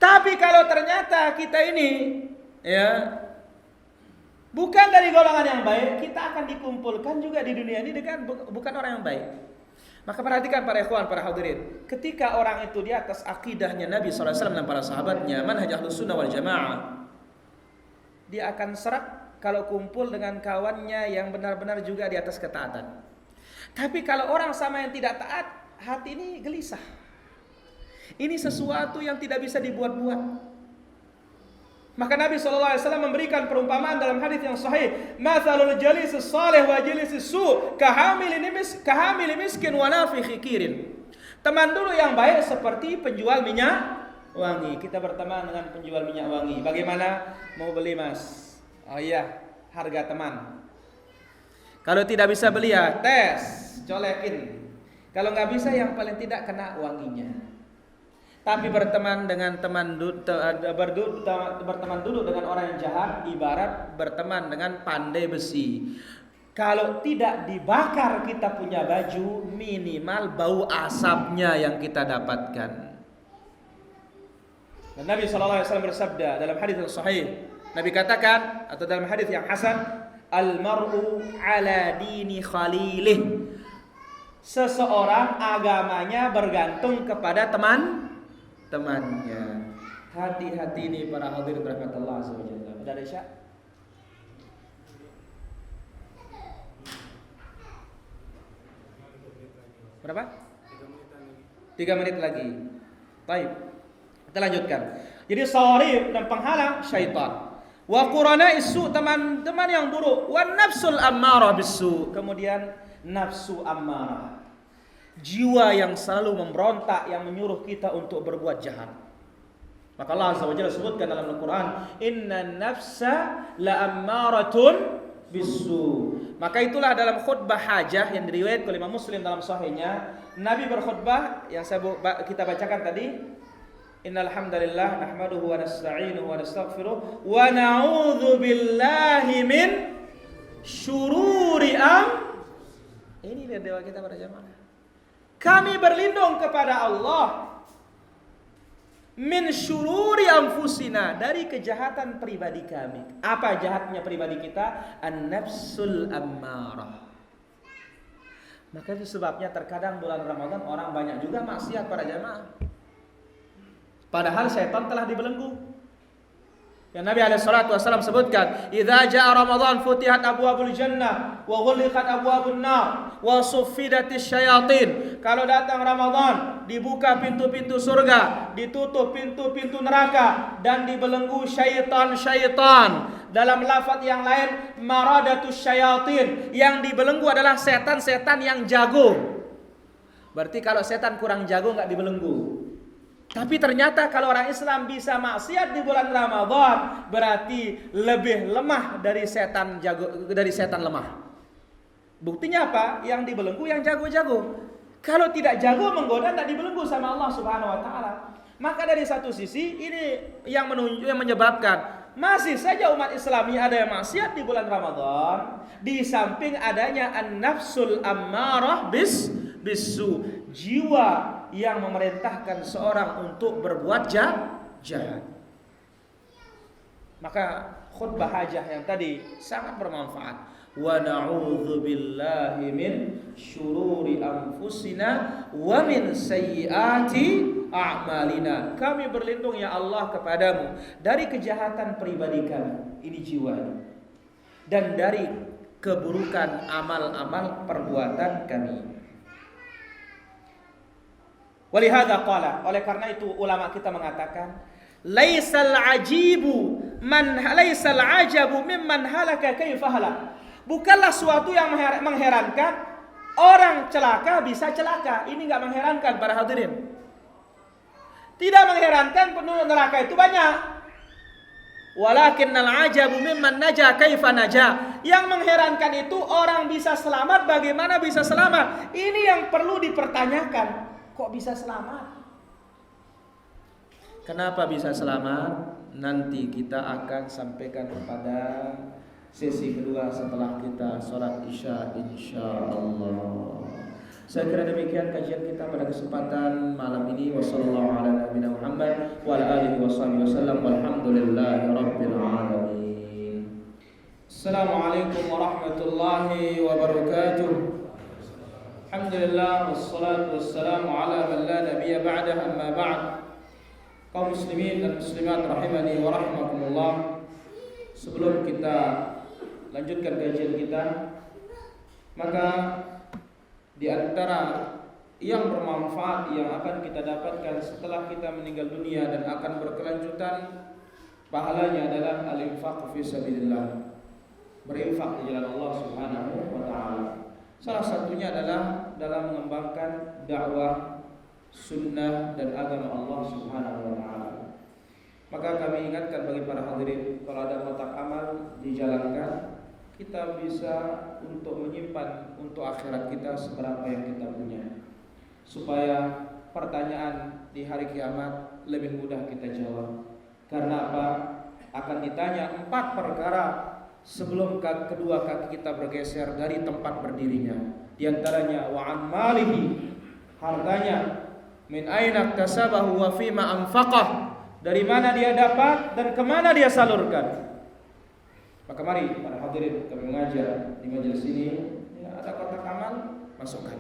Tapi kalau ternyata kita ini, ya, bukan dari golongan yang baik, kita akan dikumpulkan juga di dunia ini dengan bukan orang yang baik. Maka perhatikan para ikhwan, para hadirin, ketika orang itu di atas akidahnya Nabi SAW dan para sahabatnya, manhaj Ahlus Sunnah wal Jamaah, dia akan serak kalau kumpul dengan kawannya yang benar-benar juga di atas ketaatan. Tapi kalau orang sama yang tidak taat, hati ini gelisah. Ini sesuatu yang tidak bisa dibuat-buat. Maka Nabi SAW memberikan perumpamaan dalam hadis yang sahih, "Matsalul jalisis salih wa jalisis su kahamil miskin wa nafikhi kirin." Teman dulu yang baik seperti penjual minyak wangi. Kita berteman dengan penjual minyak wangi. Bagaimana? Mau beli, Mas? Oh iya, harga teman. Kalau tidak bisa beli, ya tes, colekin. Kalau nggak bisa, yang paling tidak kena wanginya. Tapi berteman dengan berteman dulu dengan orang yang jahat ibarat berteman dengan pandai besi. Kalau tidak dibakar kita punya baju, minimal bau asapnya yang kita dapatkan. Dan Nabi SAW bersabda dalam hadis yang sahih, Nabi katakan, atau dalam hadis yang hasan, "Al-mar'u ala dini khalilih." Seseorang agamanya bergantung kepada temannya. Hati-hati nih para hadirin rahmatullah subhanahu. Udah ada Isya? Berapa? 3 menit lagi. Baik. Kita lanjutkan. Jadi sawarif dan penghalang syaitan. Wa qurana'is su, teman-teman yang buruk. Wa nafsul ammarah bisu. Kemudian nafsu ammarah. Jiwa yang selalu memberontak, yang menyuruh kita untuk berbuat jahat. Maka Allah Azza wa Jalla sebutkan dalam Al-Quran, Inna nafsa la ammaratun bisu. Maka itulah dalam khutbah hajah yang diriwayatkan oleh Imam Muslim dalam sahihnya, Nabi berkhutbah yang kita bacakan tadi, Innal hamdalillah nahmaduhu wa nasta'inuhu wa nastaghfiruh wa na'udzu billahi min syururi Ini dia doa kita pada jamaah. Kami berlindung kepada Allah min syururi anfusina, dari kejahatan pribadi kami. Apa jahatnya pribadi kita? An-nafsul ammarah. Maka itu sebabnya terkadang bulan Ramadan orang banyak juga maksiat para jamaah. Padahal syaitan telah dibelenggu. Yang Nabi SAW sebutkan, "Idza jaa Ramadan futihat abwabul jannah wa ghulqat abwabun nar wa suffidatis syayatin." Kalau datang Ramadan, dibuka pintu-pintu surga, ditutup pintu-pintu neraka, dan dibelenggu syaitan-syaitan. Dalam lafaz yang lain, maradatus syayatin. Yang dibelenggu adalah setan-setan yang jago. Berarti kalau setan kurang jago enggak dibelenggu. Tapi ternyata kalau orang Islam bisa maksiat di bulan Ramadan, berarti lebih lemah dari setan jago, dari setan lemah. Buktinya apa? Yang dibelenggu yang jago-jago. Kalau tidak jago menggoda, tidak dibelenggu sama Allah Subhanahu wa taala. Maka dari satu sisi ini yang menyebabkan masih saja umat Islami ada yang maksiat di bulan Ramadan, di samping adanya an-nafsul ammarah bisu, jiwa yang memerintahkan seorang untuk berbuat jahat. Maka khutbah hajah yang tadi sangat bermanfaat. Wa na'udzu billahi min syururi anfusina wa min sayyiati a'malina. Kami berlindung ya Allah kepadamu dari kejahatan pribadi kami, ini jiwa, dan dari keburukan amal-amal perbuatan kami. Walihada qala, oleh karena itu ulama kita mengatakan, laisal ajabu mimman halaka kaifa halak. Bukanlah suatu yang mengherankan orang celaka bisa celaka. Ini enggak mengherankan para hadirin. Tidak mengherankan penduduk neraka itu banyak. Walakinnal ajabu mimman naja kaifa naja. Yang mengherankan itu orang bisa selamat, bagaimana bisa selamat. Ini yang perlu dipertanyakan. Kok bisa selamat? Kenapa bisa selamat? Nanti kita akan sampaikan pada sesi kedua setelah kita sholat isya, insyaallah. Saya kira demikian kajian kita pada kesempatan malam ini. Wassallallahu ala nabiyina Muhammad wa ala alihi wasallam. Walhamdulillahi rabbil alamin. Assalamualaikum warahmatullahi wabarakatuh. Alhamdulillah wassalatu wassalamu ala man la nabiyya ba'dah, amma ba'd. Kaum muslimin dan muslimat rahimani wa rahimakumullah. Sebelum kita lanjutkan kajian kita, maka di antara yang bermanfaat yang akan kita dapatkan setelah kita meninggal dunia dan akan berkelanjutan pahalanya adalah al-infaq fi sabilillah. Berinfak di jalan Allah Subhanahu wa taala. Salah satunya adalah dalam mengembangkan dakwah sunnah dan agama Allah Subhanahu wa taala. Maka kami ingatkan bagi para hadirin, kalau ada kotak amal dijalankan, kita bisa untuk menyimpan untuk akhirat kita seberapa yang kita punya, supaya pertanyaan di hari kiamat lebih mudah kita jawab. Karena apa? Akan ditanya 4 perkara sebelum kedua kaki kita bergeser dari tempat berdirinya. Di antaranya wa an malihi, hartanya, min aina iktasabahu wa fima anfaqah, dari mana dia dapat dan kemana dia salurkan. Maka mari para hadirin, kami mengajar di majelis ini, ya, ada kotak amal, masukkan.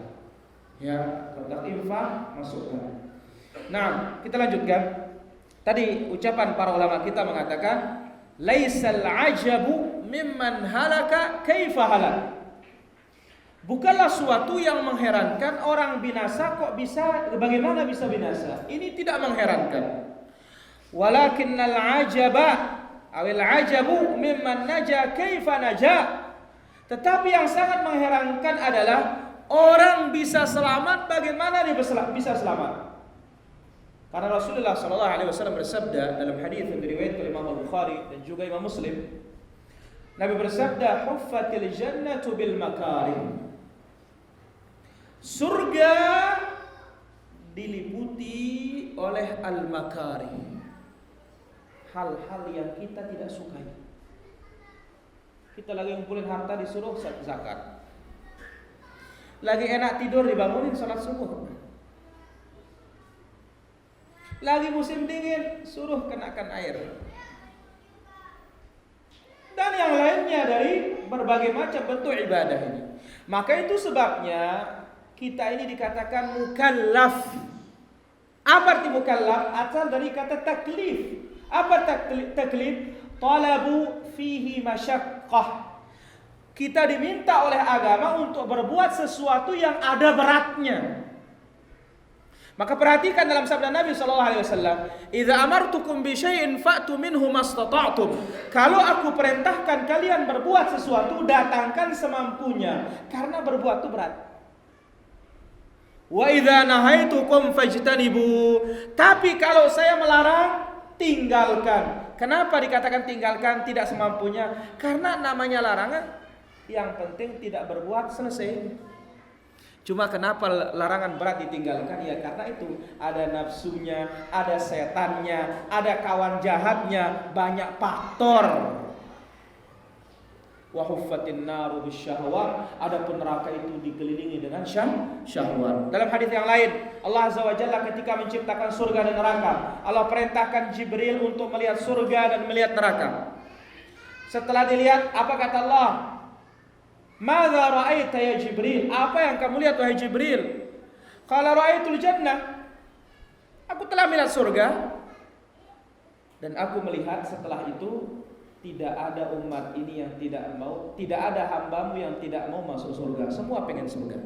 Ya, kotak infak, masukkan. Nah, kita lanjutkan. Tadi ucapan para ulama kita mengatakan, laisal ajabu mimman halaka kaifa halak. Bukanlah suatu yang mengherankan orang binasa kok bisa, bagaimana bisa binasa. Ini tidak mengherankan. Walakinnal ajaba awil ajabu mimman naja kaifa naja. Tetapi yang sangat mengherankan adalah orang bisa selamat, bagaimana dia bisa selamat? Karena Rasulullah sallallahu alaihi wasallam bersabda dalam hadis yang diriwayatkan oleh Imam Al-Bukhari dan juga Imam Muslim, Nabi bersabda, "Huffatil jannatu bil makarim." Surga diliputi oleh al-makarim, hal-hal yang kita tidak sukai. Kita lagi ngumpulin harta disuruh zakat. Lagi enak tidur dibangunin salat subuh. Lagi musim dingin suruh kenakan air. Dan yang lainnya dari berbagai macam bentuk ibadah ini. Maka itu sebabnya kita ini dikatakan mukallaf. Apa arti mukallaf? Asal dari kata taklif. Apa taklif? Talabu fihi masyaqqah. Kita diminta oleh agama untuk berbuat sesuatu yang ada beratnya. Maka perhatikan dalam sabda Nabi sallallahu alaihi wasallam, "Idza amartukum bi syai'in fa'tu minhu mastata'tum." Kalau aku perintahkan kalian berbuat sesuatu, datangkan semampunya, karena berbuat itu berat. Wa idza nahaitukum fajtanibu. Tapi kalau saya melarang, tinggalkan. Kenapa dikatakan tinggalkan, tidak semampunya? Karena namanya larangan, yang penting tidak berbuat, selesai. Cuma kenapa larangan berat ditinggalkan? Ya karena itu ada nafsunya, ada setannya, ada kawan jahatnya, banyak faktor. Wa huffatin naru bisyahwat. Adapun neraka itu dikelilingi dengan syahwat. Dalam hadis yang lain, Allah Azza wa Jalla ketika menciptakan surga dan neraka, Allah perintahkan Jibril untuk melihat surga dan melihat neraka. Setelah dilihat, apa kata Allah? Madza ra'aita ya Jibril? Apa yang kamu lihat wahai Jibril? Qala ra'aitul jannah. Aku telah melihat surga dan aku melihat setelah itu tidak ada umat ini yang tidak mau, tidak ada hambamu yang tidak mau masuk surga. Semua pengen surga.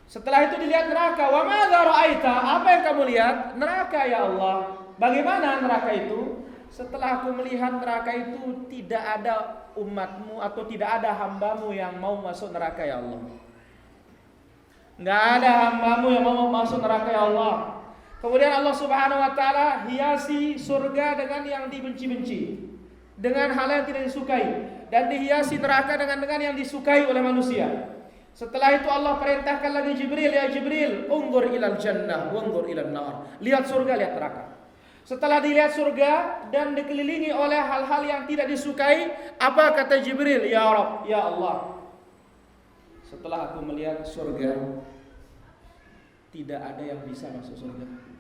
Setelah itu dilihat neraka. Wa madza ra'aita? Apa yang kamu lihat? Neraka ya Allah. Bagaimana neraka itu? Setelah aku melihat neraka itu tidak ada umatmu atau tidak ada hambamu yang mau masuk neraka ya Allah. Enggak ada hambamu yang mau masuk neraka ya Allah. Kemudian Allah Subhanahu wa taala hiasi surga dengan yang dibenci-benci, dengan hal yang tidak disukai, dan dihiasi neraka dengan yang disukai oleh manusia. Setelah itu Allah perintahkan lagi Jibril, ya Jibril, unzur ilal jannah, unzur ilan nar. Lihat surga, lihat neraka. Setelah dilihat surga dan dikelilingi oleh hal-hal yang tidak disukai, apa kata Jibril? Ya Rabb, ya Allah. Setelah aku melihat surga, tidak ada yang bisa masuk surga.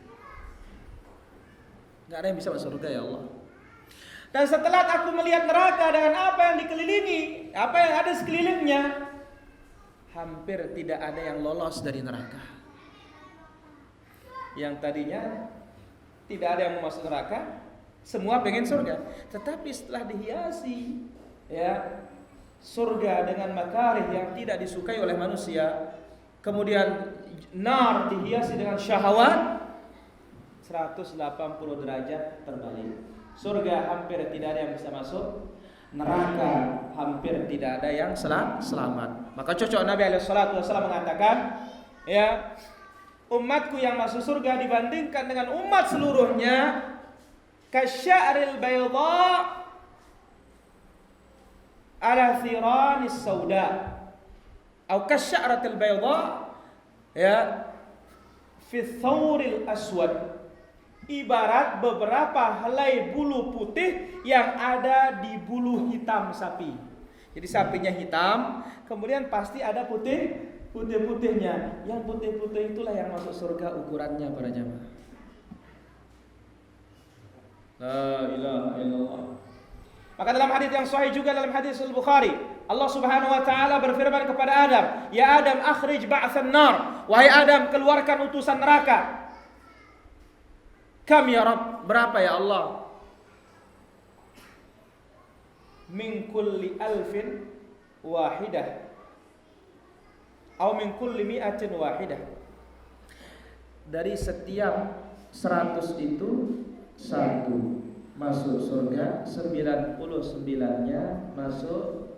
Tidak ada yang bisa masuk surga ya Allah. Dan setelah aku melihat neraka dengan apa yang dikelilingi, apa yang ada sekelilingnya, hampir tidak ada yang lolos dari neraka. Yang tadinya tidak ada yang mau masuk neraka, semua pengen surga. Tetapi setelah dihiasi ya surga dengan makarih yang tidak disukai oleh manusia, kemudian nar dihiasi dengan syahwat, 180 derajat terbalik. Surga hampir tidak ada yang bisa masuk, neraka hampir tidak ada yang selamat. Maka cocok Nabi alaihi salatu wasallam mengatakan, ya, umatku yang masuk surga dibandingkan dengan umat seluruhnya kasya'ril bayda ala thiranis sauda atau kasya'ratil bayda ya fi thawril aswad, ibarat beberapa helai bulu putih yang ada di bulu hitam sapi. Jadi sapinya hitam, kemudian pasti ada putih-putihnya. Yang putih-putih itulah yang masuk surga ukurannya para jamaah. La ilaha illallah. Maka dalam hadis yang sahih juga dalam hadis Al-Bukhari, Allah Subhanahu wa taala berfirman kepada Adam, "Ya Adam, akhrij ba'tsan nar." Wahai Adam, keluarkan utusan neraka. Kam ya Rabb? Berapa ya Allah? Min kulli alfin wahidah atau min kulli mi'atin wahidah. Dari setiap 100 itu 1 masuk surga, 99-nya masuk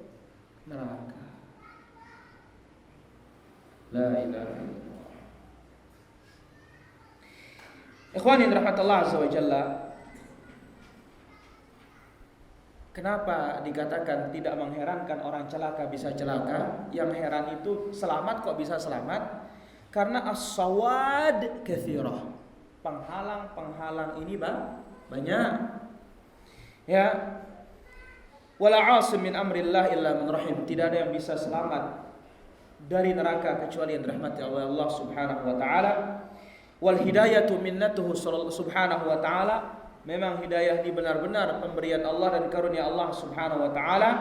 neraka. La ilaha illallah. Ikhwani rahmatullah azza wa jalla. Kenapa dikatakan tidak mengherankan orang celaka bisa celaka? Yang heran itu selamat kok bisa selamat? Karena as-sawad katsirah. Penghalang-penghalang ini banyak. Ya. Wala 'asim min amrillah illa man rahim. Tidak ada yang bisa selamat dari neraka kecuali yang dirahmati oleh Allah Subhanahu wa taala. Wal hidayatu minnatuhu subhanahu wa taala. Memang hidayah ini benar-benar pemberian Allah dan karunia Allah Subhanahu wa taala.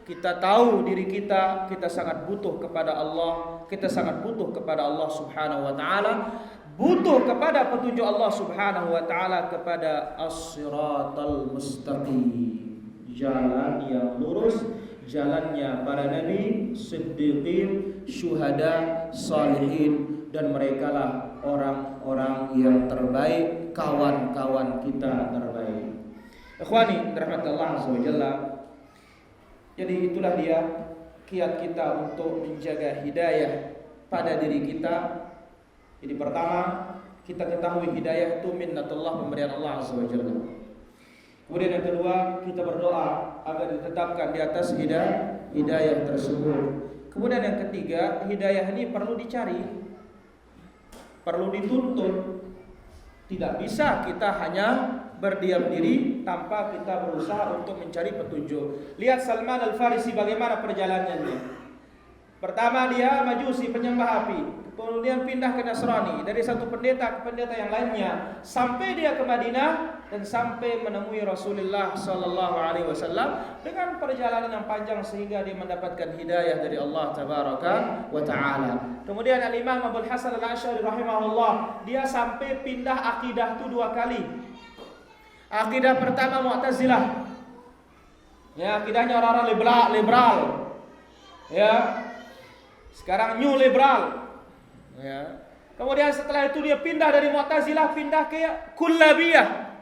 Kita tahu diri kita sangat butuh kepada Allah, kita sangat butuh kepada Allah Subhanahu wa taala, butuh kepada petunjuk Allah Subhanahu wa taala, kepada as-siratal mustaqim, jalan yang lurus, jalannya para nabi, siddiqin, syuhada, salihin, dan merekalah orang-orang yang terbaik, kawan-kawan kita terbaik. Ikhwani rahmatullah azza wa jalla. Jadi itulah dia kiat kita untuk menjaga hidayah pada diri kita. Jadi pertama, kita ketahui hidayah itu minnatullah, pemberian Allah azza wa jalla. Kemudian yang kedua, kita berdoa agar ditetapkan di atas hidayah tersebut. Kemudian yang ketiga, hidayah ini perlu dicari, perlu dituntut. Tidak bisa kita hanya berdiam diri tanpa kita berusaha untuk mencari petunjuk. Lihat Salman Al-Farisi bagaimana perjalanannya. Pertama dia Majusi, penyembah api, kemudian pindah ke Nasrani, dari satu pendeta ke pendeta yang lainnya, sampai dia ke Madinah dan sampai menemui Rasulullah sallallahu alaihi wasallam dengan perjalanan yang panjang sehingga dia mendapatkan hidayah dari Allah tabaraka wa taala. Kemudian Al-Imam Abu Hasan Al-Asy'ari rahimahullah, dia sampai pindah akidah itu 2 kali. Akidah pertama Mu'tazilah. Ya, akidahnya orang-orang liberal. Ya. Sekarang new liberal. Ya. Kemudian setelah itu dia pindah dari Mu'tazilah pindah ke Kullabiyah.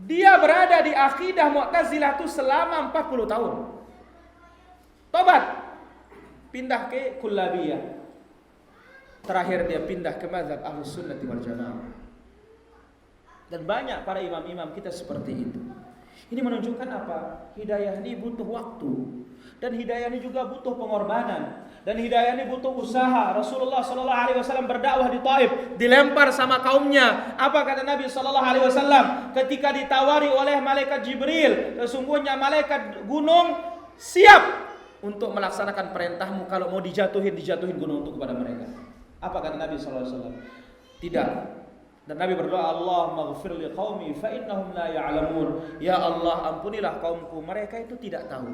Dia berada di akidah Mu'tazilah itu selama 40 tahun. Tobat, pindah ke Kullabiyah. Terakhir dia pindah ke mazhab Ahlus Sunnah wal Jamaah. Dan banyak para imam-imam kita seperti itu. Ini menunjukkan apa? Hidayah ini butuh waktu. Dan hidayah ini juga butuh pengorbanan. Dan hidayah ini butuh usaha. Rasulullah SAW berdakwah di Taif, dilempar sama kaumnya. Apa kata Nabi SAW? Ketika ditawari oleh malaikat Jibril, sesungguhnya malaikat gunung siap untuk melaksanakan perintahmu. Kalau mau dijatuhin gunung itu kepada mereka. Apa kata Nabi SAW? Tidak. Dan Nabi berdoa, Allah maghfir li qaumi fa innahum la ya'lamun. Ya Allah, ampunilah kaumku, mereka itu tidak tahu.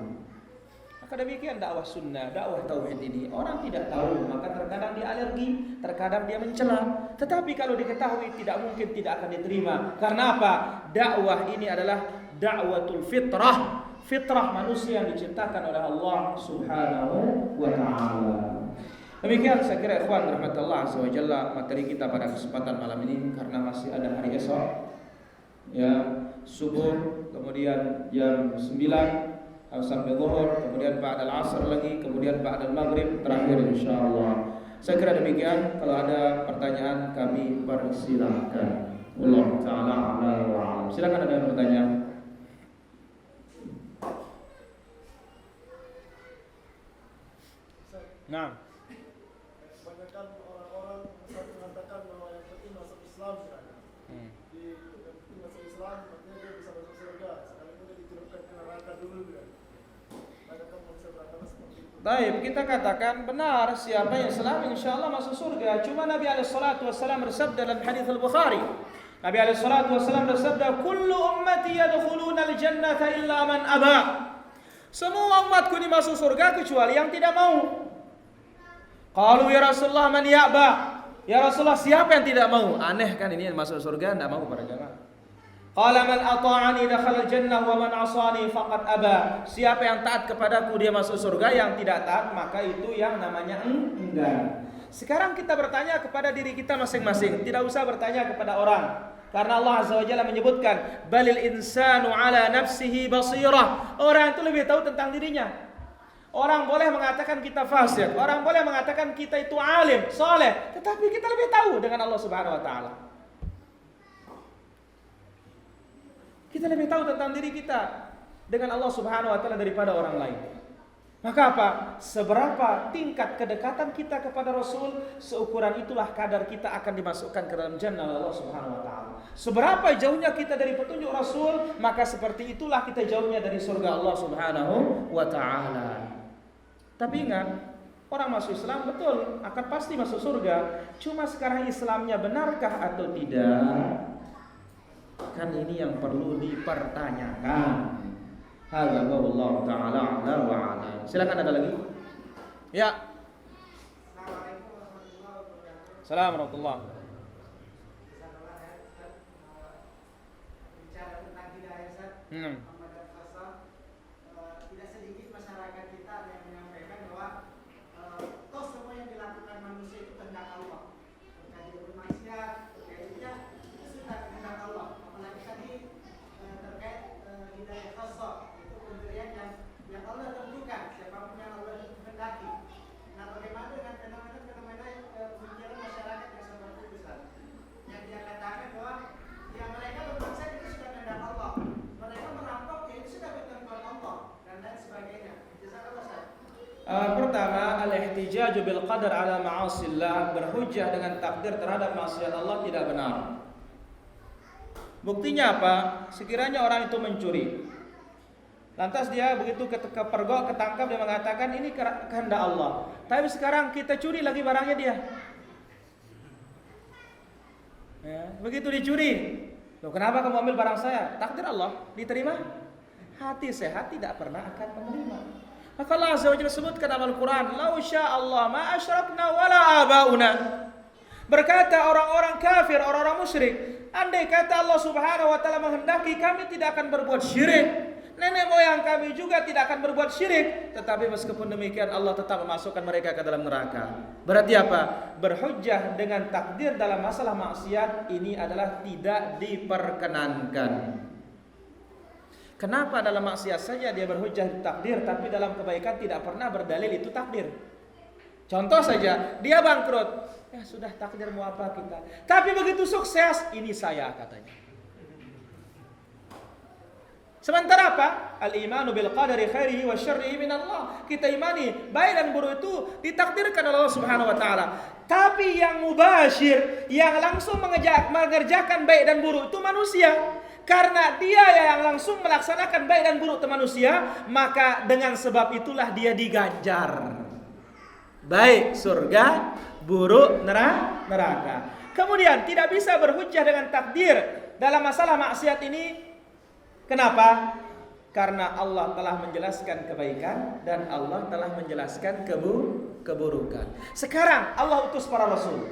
Maka demikian dakwah sunnah, dakwah tauhid ini. Orang tidak tahu, maka terkadang dia alergi, terkadang dia mencela. Tetapi kalau diketahui tidak mungkin tidak akan diterima. Karena apa? Dakwah ini adalah dakwatul fitrah. Fitrah manusia yang diciptakan oleh Allah Subhanahu wa taala. Demikian saya kira ikhwan rahmatullah azza wa jalla materi kita pada kesempatan malam ini, karena masih ada hari esok. Ya, subuh, kemudian jam 9 sampai zuhur, kemudian ba'dal asar lagi, kemudian ba'dal maghrib terakhir insyaallah. Saya kira demikian. Kalau ada pertanyaan kami persilahkan. Allah taala a'lam wa a'lam. Silakan ada yang bertanya. Nah, kebanyakan orang-orang mengatakan bahwa yang penting masuk Islam saja. Di yang penting masuk Islam, artinya dia bisa masuk surga. Sekalipun dia diturunkan ke neraka dulu kan. Banyak manusia beragama seperti itu. baik, kita katakan benar, siapa yang Islam insyaallah masuk surga. Cuma Nabi SAW bersabda dalam hadis Al-Bukhari. Nabi SAW bersabda, "Kullu ummati yadkhuluna al-jannata illa man aba." Semua umatku ini masuk surga kecuali yang tidak mau. Qalu ya Rasulullah man ya'ba? Ya Rasulullah, siapa yang tidak mau? Aneh kan ini yang masuk surga tidak mau para jamaah. Qala man ata'ani dakhala al-jannah wa man 'asani faqad aba. Siapa yang taat kepadaku dia masuk surga, yang tidak taat maka itu yang namanya enggan. Sekarang kita bertanya kepada diri kita masing-masing, tidak usah bertanya kepada orang. Karena Allah Azza wa Jalla menyebutkan, balil insanu ala nafsihi basirah. Orang itu lebih tahu tentang dirinya. Orang boleh mengatakan kita fasik, orang boleh mengatakan kita itu alim, soleh, tetapi kita lebih tahu dengan Allah Subhanahu wa taala. Kita lebih tahu tentang diri kita dengan Allah Subhanahu wa taala daripada orang lain. Maka apa? Seberapa tingkat kedekatan kita kepada Rasul, seukuran itulah kadar kita akan dimasukkan ke dalam jannah Allah Subhanahu wa taala. Seberapa jauhnya kita dari petunjuk Rasul, maka seperti itulah kita jauhnya dari surga Allah Subhanahu wa taala. Tapi ingat, orang masuk Islam betul akan pasti masuk surga. Cuma sekarang Islamnya benarkah atau tidak? Kan ini yang perlu dipertanyakan. Hadza wallahu ta'ala a'la wa a'lam. Silakan, ada lagi? Ya. Assalamualaikum warahmatullahi wabarakatuh. Bicara tentang hidayah, tidak sedikit masyarakat kita ada yang menyampaikan bahwa toh semua yang dilakukan manusia itu kehendak Allah. Ketika dia bermaksiat, terkaitnya sudah kehendak Allah. Apalagi tadi terkait hidayah khasah, itu pemberian yang Allah tentukan, siapapun yang Allah kehendaki. Nah, bagaimana dengan fenomena pemikiran masyarakat yang seperti itu, Ustaz? Yang dia katakan bahwa ya mereka bermaksiat itu sudah kehendak Allah, mereka merampok ya itu sudah ketentuan Allah, dan lain sebagainya. Jazakallah Ustaz. Pertama, al-ihtijaj bil qadar ala ma'asillah, berhujjah dengan takdir terhadap maksiat Allah tidak benar. Buktinya apa? Sekiranya orang itu mencuri, lantas dia begitu kepergok, ketangkap, dia mengatakan ini kehendak Allah. Tapi sekarang kita curi lagi barangnya dia. Ya, begitu dicuri, loh kenapa kamu ambil barang saya? Takdir Allah, diterima? Hati sehat tidak pernah akan menerima. Maka Allah Azza wa Jalla sebutkan dalam Al-Quran, "Lau sya'allah ma asyrakna wala abauna." Berkata orang-orang kafir, orang-orang musyrik, andai kata Allah Subhanahu wa taala menghendaki, kami tidak akan berbuat syirik. Nenek moyang kami juga tidak akan berbuat syirik. Tetapi meskipun demikian Allah tetap memasukkan mereka ke dalam neraka. Berarti apa? Berhujjah dengan takdir dalam masalah maksiat ini adalah tidak diperkenankan. Kenapa dalam maksiat saja dia berhujjah takdir, tapi dalam kebaikan tidak pernah berdalil itu takdir? Contoh saja, dia bangkrut, ya sudah takdir mau apa kita. Tapi begitu sukses, ini saya katanya. Sementara apa? Al-imanu bil qadari khairihi wa syarrihi min Allah. Kita imani baik dan buruk itu ditakdirkan oleh Allah Subhanahu wa taala. Tapi yang mubashir, yang langsung mengerjakan baik dan buruk itu manusia. Karena dia yang langsung melaksanakan baik dan buruk itu manusia, maka dengan sebab itulah dia diganjar. Baik surga, buruk neraka. Kemudian tidak bisa berhujjah dengan takdir dalam masalah maksiat ini. Kenapa? Karena Allah telah menjelaskan kebaikan dan Allah telah menjelaskan keburukan. Sekarang Allah utus para rasul.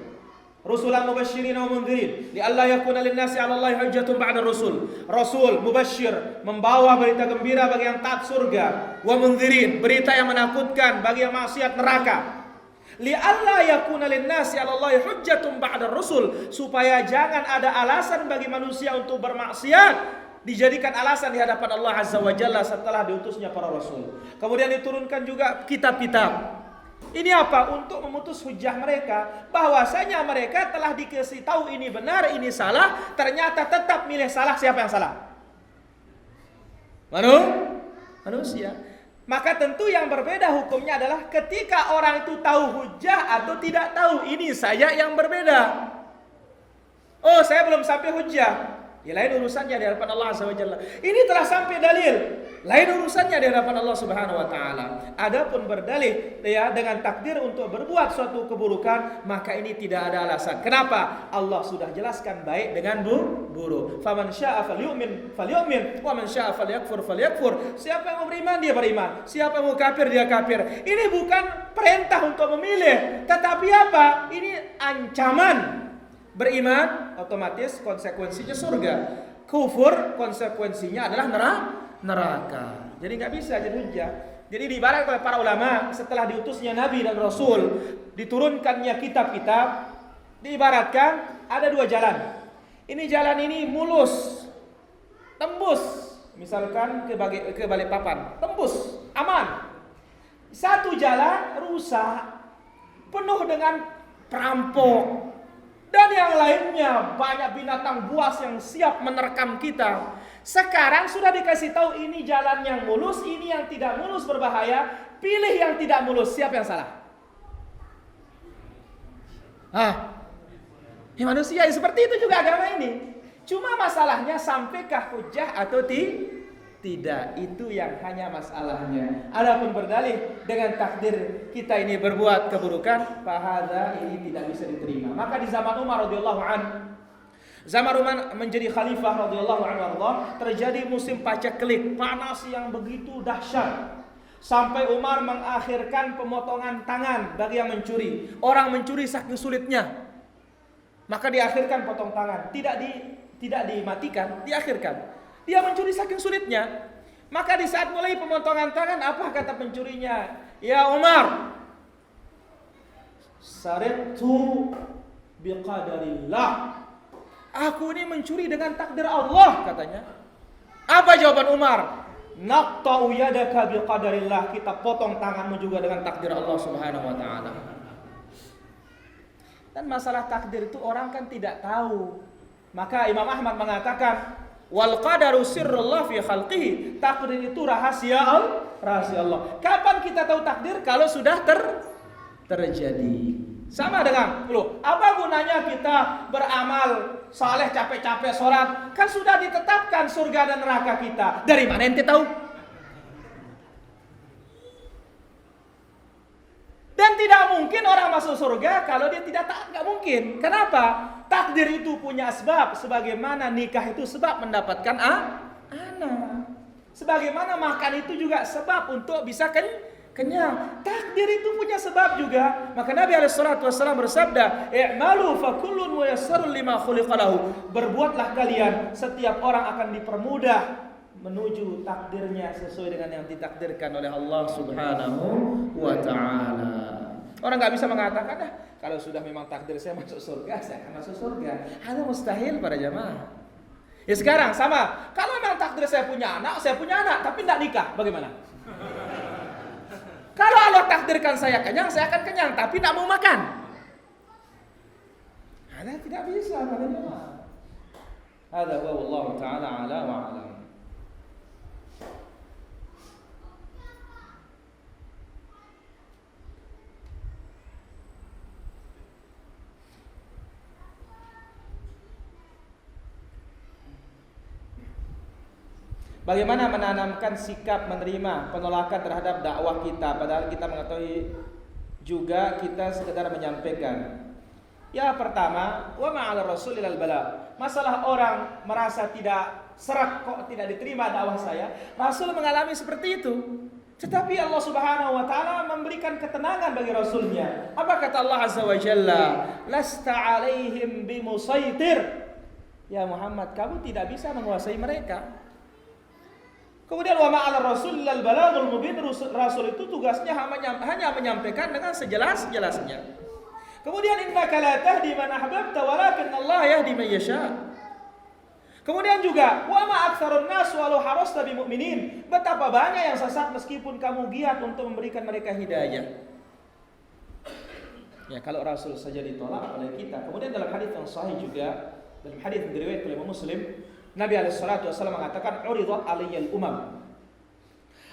Rusulan mubasysyirin wa mundhirin li'alla yakuna lin-nasi 'ala Allahi hujjatun ba'da rusul. Rasul mubasysyir, membawa berita gembira bagi yang taat surga, wa mundhirin, berita yang menakutkan bagi yang maksiat neraka. Li'alla yakuna lin-nasi 'ala Allahi hujjatun ba'da rusul, supaya jangan ada alasan bagi manusia untuk bermaksiat, dijadikan alasan di hadapan Allah Azza wa Jalla setelah diutusnya para rasul. Kemudian diturunkan juga kitab-kitab. Ini apa? Untuk memutus hujah mereka, bahwasanya mereka telah dikasih tahu ini benar, ini salah, ternyata tetap milih salah. Siapa yang salah? Manusia. Maka tentu yang berbeda hukumnya adalah ketika orang itu tahu hujah atau tidak tahu. Ini saya yang berbeda. Oh, saya belum sampai hujah. Ya lain urusannya di hadapan Allah Azza wa Jalla. Ini telah sampai dalil, lain urusannya di hadapan Allah Subhanahu wa taala. Adapun berdalih ya dengan takdir untuk berbuat suatu keburukan, maka ini tidak ada alasan. Kenapa? Allah sudah jelaskan baik dengan buruk. Faman syaa'a falyu'min wa man syaa'a falyakfur. Siapa yang mau beriman dia beriman, siapa yang mau kafir dia kafir. Ini bukan perintah untuk memilih, tetapi apa? Ini ancaman. Beriman otomatis konsekuensinya surga. Kufur konsekuensinya adalah neraka. Jadi nggak bisa jadi hujah. Jadi diibaratkan oleh para ulama setelah diutusnya Nabi dan Rasul, diturunkannya kitab-kitab, diibaratkan ada dua jalan. Ini jalan ini mulus, tembus, misalkan ke Balikpapan, tembus, aman. Satu jalan rusak, penuh dengan perampok dan yang lainnya, banyak binatang buas yang siap menerkam kita. Sekarang sudah dikasih tahu ini jalan yang mulus, ini yang tidak mulus berbahaya. Pilih yang tidak mulus. Siapa yang salah? Ya manusia seperti itu juga agama ini. Cuma masalahnya sampaikah hujjah atau tidak. Itu yang hanya masalahnya. Adapun berdalih dengan takdir kita ini berbuat keburukan, fahadza ini tidak bisa diterima. Maka di zaman Umar radhiyallahu anhu, zaman Umar menjadi khalifah radhiyallahu anhu, terjadi musim paceklik, panas yang begitu dahsyat. Sampai Umar mengakhirkan pemotongan tangan bagi yang mencuri. Orang mencuri saking sulitnya, maka diakhirkan potong tangan. Tidak dimatikan, diakhirkan. Dia mencuri saking sulitnya. Maka di saat mulai pemotongan tangan, apa kata pencurinya? Ya Umar, sariqtu biqadarillah. Aku ini mencuri dengan takdir Allah, katanya. Apa jawaban Umar? Naqta'u yadaka biqadarillah. Kita potong tanganmu juga dengan takdir Allah Subhanahu wa taala. Dan masalah takdir itu orang kan tidak tahu. Maka Imam Ahmad mengatakan, wal qadaru sirrullah fi khalqihi. Takdir itu rahasia Allah. Kapan kita tahu takdir? Kalau sudah terjadi. Sama dengan, apa gunanya kita beramal saleh capek-capek sholat? Kan sudah ditetapkan surga dan neraka kita. Dari mana ente tahu? Dan tidak mungkin orang masuk surga kalau dia tidak taat, nggak mungkin. Kenapa? Takdir itu punya sebab. Sebagaimana nikah itu sebab mendapatkan anak. Sebagaimana makan itu juga sebab untuk bisa kenyang. Takdir itu punya sebab juga. Maka Nabi SAW bersabda, "I'malu fa kullun muyassarun lima khuliqa lahu." Berbuatlah kalian, setiap orang akan dipermudah menuju takdirnya sesuai dengan yang ditakdirkan oleh Allah Subhanahu wa taala. Orang enggak bisa mengatakan, kalau sudah memang takdir saya masuk surga, saya akan masuk surga. Hal mustahil para jamaah. Ya sekarang sama, kalau memang takdir saya punya anak, tapi tidak nikah, bagaimana? Kalau Allah takdirkan saya akan kenyang, tapi tidak mau makan. Ada tidak bisa, para jemaah. Hada huwa Allah taala ala wa alam. Bagaimana menanamkan sikap menerima penolakan terhadap dakwah kita, padahal kita mengetahui juga kita sekedar menyampaikan. Ya pertama, wa ma'al rasul ilal bala. Masalah orang merasa tidak serak, kok tidak diterima dakwah saya. Rasul mengalami seperti itu. Tetapi Allah Subhanahu wa taala memberikan ketenangan bagi rasulnya. Apa kata Allah Azza wa Jalla? Lasta 'alaihim bimusaitir. Ya Muhammad, kamu tidak bisa menguasai mereka. Kemudian wa ma'al rasul lal balaghul mubin, rasul itu tugasnya hanya menyampaikan dengan sejelas-jelasnya. Kemudian innaka la tahdi man ahbabta walakin Allah yahdi man yasha. Kemudian juga wa ma aktsarun nas walau harasta bimu'minin. Betapa banyak yang sesat meskipun kamu giat untuk memberikan mereka hidayah. Ya kalau rasul saja ditolak oleh kita. Kemudian dalam hadis yang sahih juga, dalam hadis yang diriwayatkan oleh Imam Muslim, Nabi SAW mengatakan, "Uridat alayyal umam."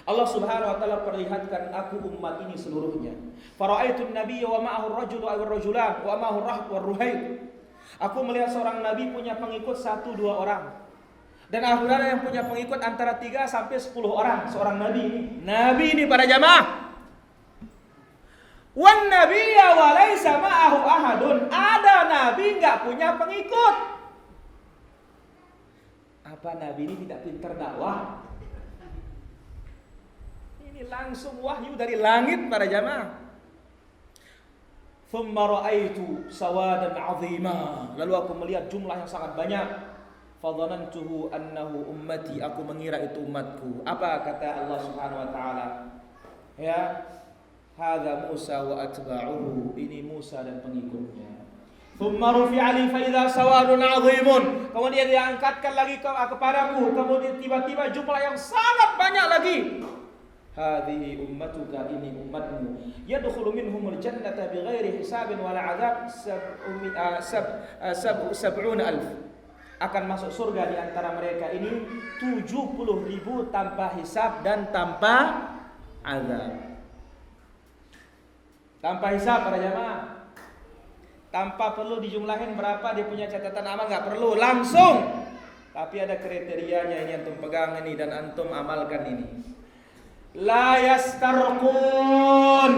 Allah Subhanahu wa taala perlihatkan aku umat ini seluruhnya. Fara'aitu an-nabiyya wa ma'ahu ar-rajulu aw ar-rajulan wa ma'ahu ar-rahb war-ruhayb. Aku melihat seorang nabi punya pengikut 1-2 orang. Dan Abu Hurairah yang punya pengikut antara 3 sampai 10 orang. Seorang nabi ini. Nabi ini para jamaah. Wan nabiyya wa laisa ma'ahu ahadun. Ada nabi enggak punya pengikut. Apa nabi ini tidak pintar dakwah? Ini langsung wahyu dari langit para jamaah. Thumma ra'aitu sawadan 'azima. Lalu aku melihat jumlah yang sangat banyak. Fadhanantuhu annahu ummati. Aku mengira itu umatku. Apa kata Allah Subhanahu wa taala? Ya, hadza Musa wa atba'uhu, ini Musa dan pengikutnya. Thumma rufi'a li fa idza sawadun 'azimun. Kemudian diangkatkan lagi kepadaku, kemudian tiba-tiba jumlah yang sangat banyak lagi. Hadhihi ummatuka, ini umatmu, yadkhulu minhumul jannata bighairi hisabin wala 'adzab 70,000. Akan masuk surga di antara mereka ini 70.000 tanpa hisab dan tanpa azab. Tanpa hisab para jamaah. Tanpa perlu dijumlahin berapa dia punya catatan amal, enggak perlu, langsung. Tapi ada kriterianya, ini antum pegang ini dan antum amalkan ini. La yastarqun,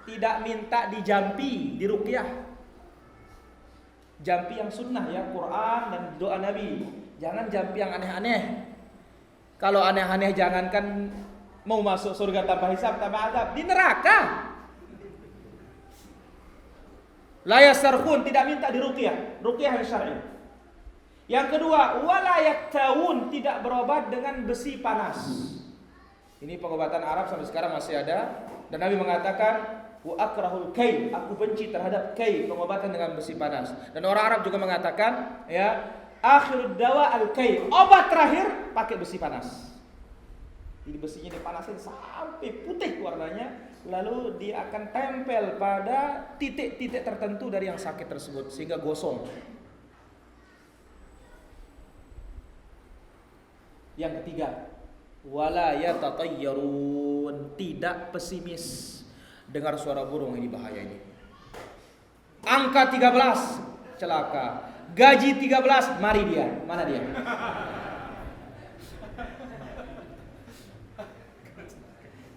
tidak minta dijampi, diruqyah. Jampi yang sunnah ya, Quran dan doa Nabi. Jangan jampi yang aneh-aneh. Kalau aneh-aneh jangankan mau masuk surga tanpa hisab, tanpa azab, di neraka. La yastarqun, tidak minta diruqyah, ruqyah yang syar'i. Yang kedua, wala yaktawun, tidak berobat dengan besi panas. Ini pengobatan Arab sampai sekarang masih ada, dan Nabi mengatakan wa akrahul kay, aku benci terhadap kay, pengobatan dengan besi panas. Dan orang Arab juga mengatakan ya, akhirud dawa al kay, obat terakhir pakai besi panas. Jadi besinya dipanasin sampai putih warnanya, lalu dia akan tempel pada titik-titik tertentu dari yang sakit tersebut sehingga gosong. Yang ketiga, wala yatatayyarun, tidak pesimis. Dengar suara burung, ini bahaya ini. Angka 13 celaka. Gaji 13, mari dia. Mana dia?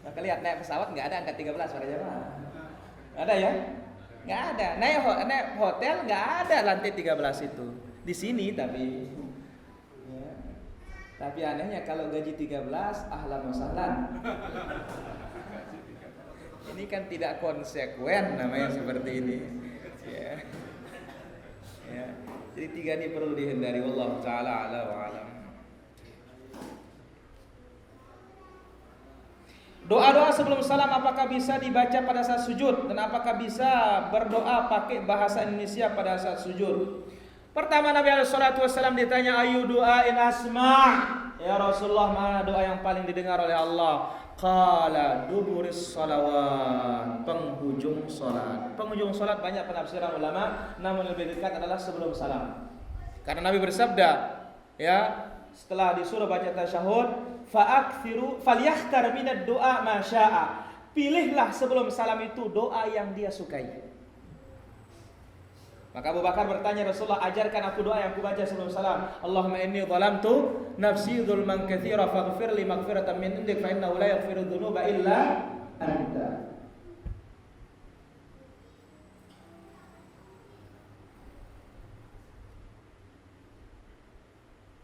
Maka lihat naik pesawat nggak ada angka 13 para jamaah. Ada ya? Nggak ada. Naik hotel nggak ada lantai 13 itu. Di sini tapi. Ya. Tapi anehnya kalau gaji 13, ahlan wa sahlan. Ini kan tidak konsekuen namanya seperti ini. Ya. Ya. Jadi tiga ini perlu dihindari. Wallahu taala ala wa alam. Doa-doa sebelum salam apakah bisa dibaca pada saat sujud, dan apakah bisa berdoa pakai bahasa Indonesia pada saat sujud? Pertama Nabi SAW ditanya ayu du'ain asma', ya Rasulullah, mana doa yang paling didengar oleh Allah? Qala duburis salawat, penghujung salat. Penghujung salat banyak penafsiran ulama, namun lebih dekat adalah sebelum salam. Karena Nabi bersabda, ya, setelah disuruh baca tasyahud, fa'akthiru falyakhtar minad du'a ma syaa. Pilihlah sebelum salam itu doa yang dia sukai. Maka Abu Bakar bertanya, Rasulullah, ajarkan aku doa yang aku baca sebelum salam. Allahumma inni zalamtu nafsi dzulman katsira faghfir li maghfiratan min indik fa innahu la yaghfiru dzunuba illa anta.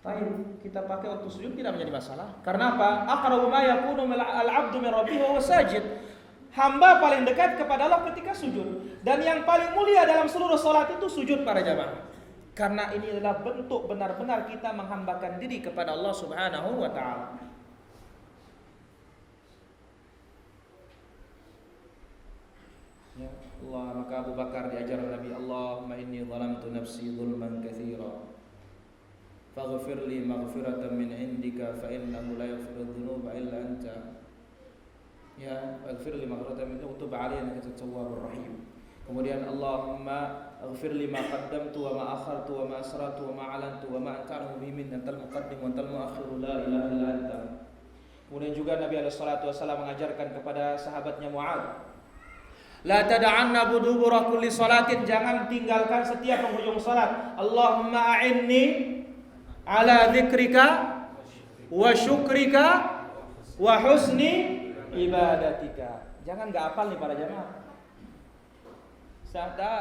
Baik, kita pakai waktu sujud tidak menjadi masalah. Karena apa? Aqrabu ma yakunu al-'abdu min rabbih wa huwa sajid. Hamba paling dekat kepada Allah ketika sujud, dan yang paling mulia dalam seluruh salat itu sujud para jamaah. Karena ini adalah bentuk benar-benar kita menghambakan diri kepada Allah Subhanahu wa taala. Ya Allah, maka Abu Bakar diajar Nabi, Allahumma inni zalamtu nafsi zulman katsira faghfir li maghfiratan min indika fa innahu la yaghfiru dzunuba illa anta. Ya, ighfir li maghfiratan min indika wa tub 'alayya innaka at-tawwabur rahim. Kemudian Allahumma ighfir li ma qaddamtu wa ma akhartu wa ma asrartu wa ma 'alantu wa ma anta a'lamu bihi minni antal muqaddim wa antal mu'akhir la ilaha illa anta. Kemudian juga Nabi alaihi salatu wasallam mengajarkan kepada sahabatnya Mu'adz, la tad'anna budubura kulli salatin, jangan tinggalkan setiap penghujung salat. Allahumma a'inni ala dzikrika wa syukrika wa husni ibadatika. Jangan enggak hafal nih para jamaah.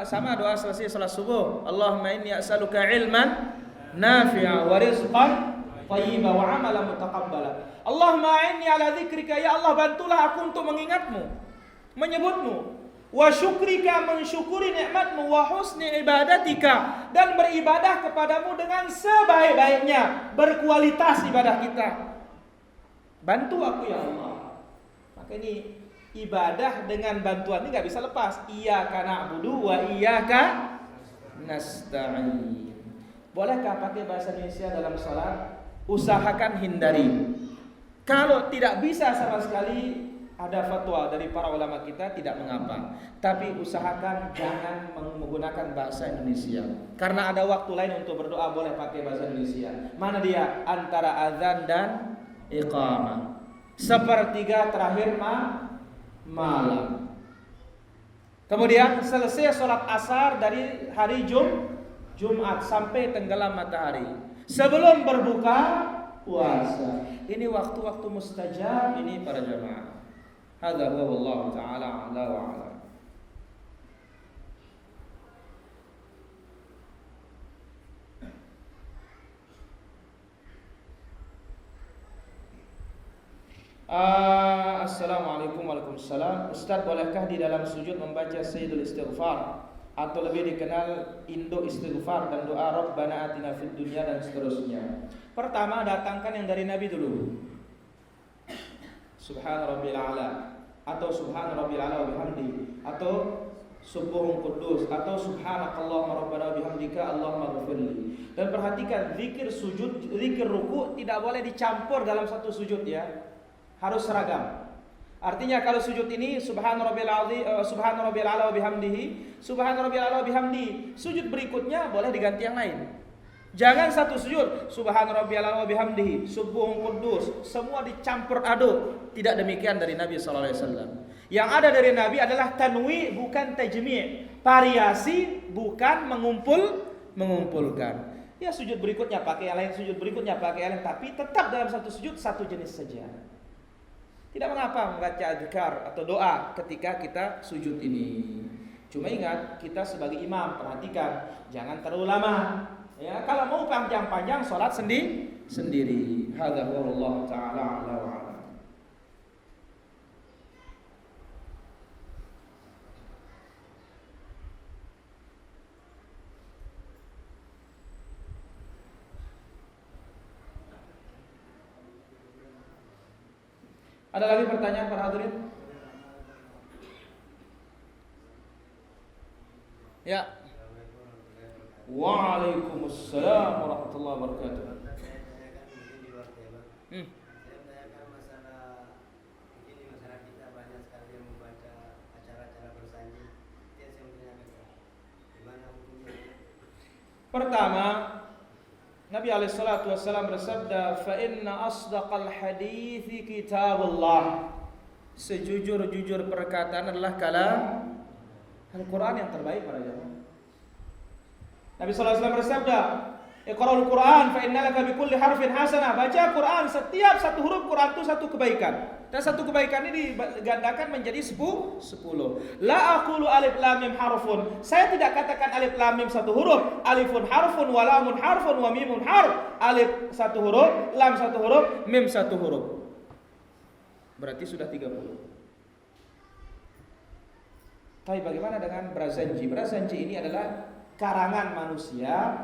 Sama doa selesai salat subuh, Allahumma inni as'aluka ilman nafi'a wa rizqan thayyiban wa 'amalan mutaqabbala. Allahumma inni ala dzikrika, ya Allah bantulah aku untuk mengingatmu, menyebutmu, wa syukrika, mensyukuri nikmatmu, wa husni ibadatika, dan beribadah kepadamu dengan sebaik-baiknya, berkualitas ibadah kita. Bantu aku ya Allah. Maka ini Ibadah dengan bantuan ini nggak bisa lepas. Iyyaka na'budu wa iyyaka nasta'in. Bolehkah pakai bahasa Indonesia dalam sholat? Usahakan hindari. Kalau tidak bisa sama sekali, ada fatwa dari para ulama kita, tidak mengapa. Tapi usahakan jangan menggunakan bahasa Indonesia. Karena ada waktu lain untuk berdoa boleh pakai bahasa Indonesia. Mana dia? Antara azan dan iqamah. Sepertiga terakhir malam. Kemudian selesai sholat asar dari hari Jumat sampai tenggelam matahari. Sebelum berbuka puasa. Ini waktu-waktu mustajab ini para jamaah. Hadza huwa wallahu ta'ala a'la wa a'lam. Assalamualaikum warahmatullahi wabarakatuh. Ustaz, bolehkah di dalam sujud membaca Sayyidul Istighfar atau lebih dikenal Indo Istighfar dan doa Rabbana atina fid dunya dan seterusnya? Pertama, datangkan yang dari Nabi dulu. Subhana rabbil a'la atau subhana rabbil a'la wa bihamdi atau subuhun qudus atau subhanakallahumma rabbana wa bihamdika allahumma ghfirli. Dan perhatikan zikir sujud, zikir ruku tidak boleh dicampur dalam satu sujud ya. Harus seragam. Artinya kalau sujud ini subhana rabbil a'la wa bihamdihi, subhana rabbil a'la wa bihamdi. Sujud berikutnya boleh diganti yang lain. Jangan satu sujud subhana rabbiyal a'la wa bihamdihi, subuhun qudus, semua dicampur aduk. Tidak demikian dari Nabi sallallahu alaihi wasallam. Yang ada dari Nabi adalah tanwi bukan tajmi', variasi bukan mengumpulkan. Ya sujud berikutnya pakai yang lain, sujud berikutnya pakai yang lain, tapi tetap dalam satu sujud satu jenis saja. Tidak mengapa membaca azkar atau doa ketika kita sujud ini. Cuma ingat kita sebagai imam perhatikan jangan terlalu lama. Ya, kalau mau panjang-panjang sholat sendiri. Hadza wallahu ta'ala a'la wa a'lam. Ada lagi pertanyaan para hadirin? Ya. Waalaikumsalam warahmatullahi wabarakatuh. Saya tanyakan mungkin di luar tema. Saya tanyakan masalah ini masyarakat kita banyak sekali yang membaca acara-acara bersanji. Yang saya mau tanyakan gimana hukumnya? Pertama, Nabi alaihi salatu wasallam bersabda, "Fa inna asdaqal hadithi kitabullah." Sejujur-jujur perkataan adalah kalam Al-Quran yang terbaik para jamaah. Nabi sallallahu alaihi wasallam bersabda, "Iqra'ul Qur'an fa innalaka bikulli harfin hasanah." Baca Quran, setiap satu huruf Quran itu satu kebaikan. Dan satu kebaikan ini digandakan menjadi 10. La aqulu alif lam mim harfun. Saya tidak katakan alif lam mim satu huruf. Alifun harfun wa lamun harfun wa mimun harf. Alif satu huruf, lam satu huruf, mim satu huruf. Berarti sudah 30. Tapi bagaimana dengan Brazanji? Brazanji ini adalah karangan manusia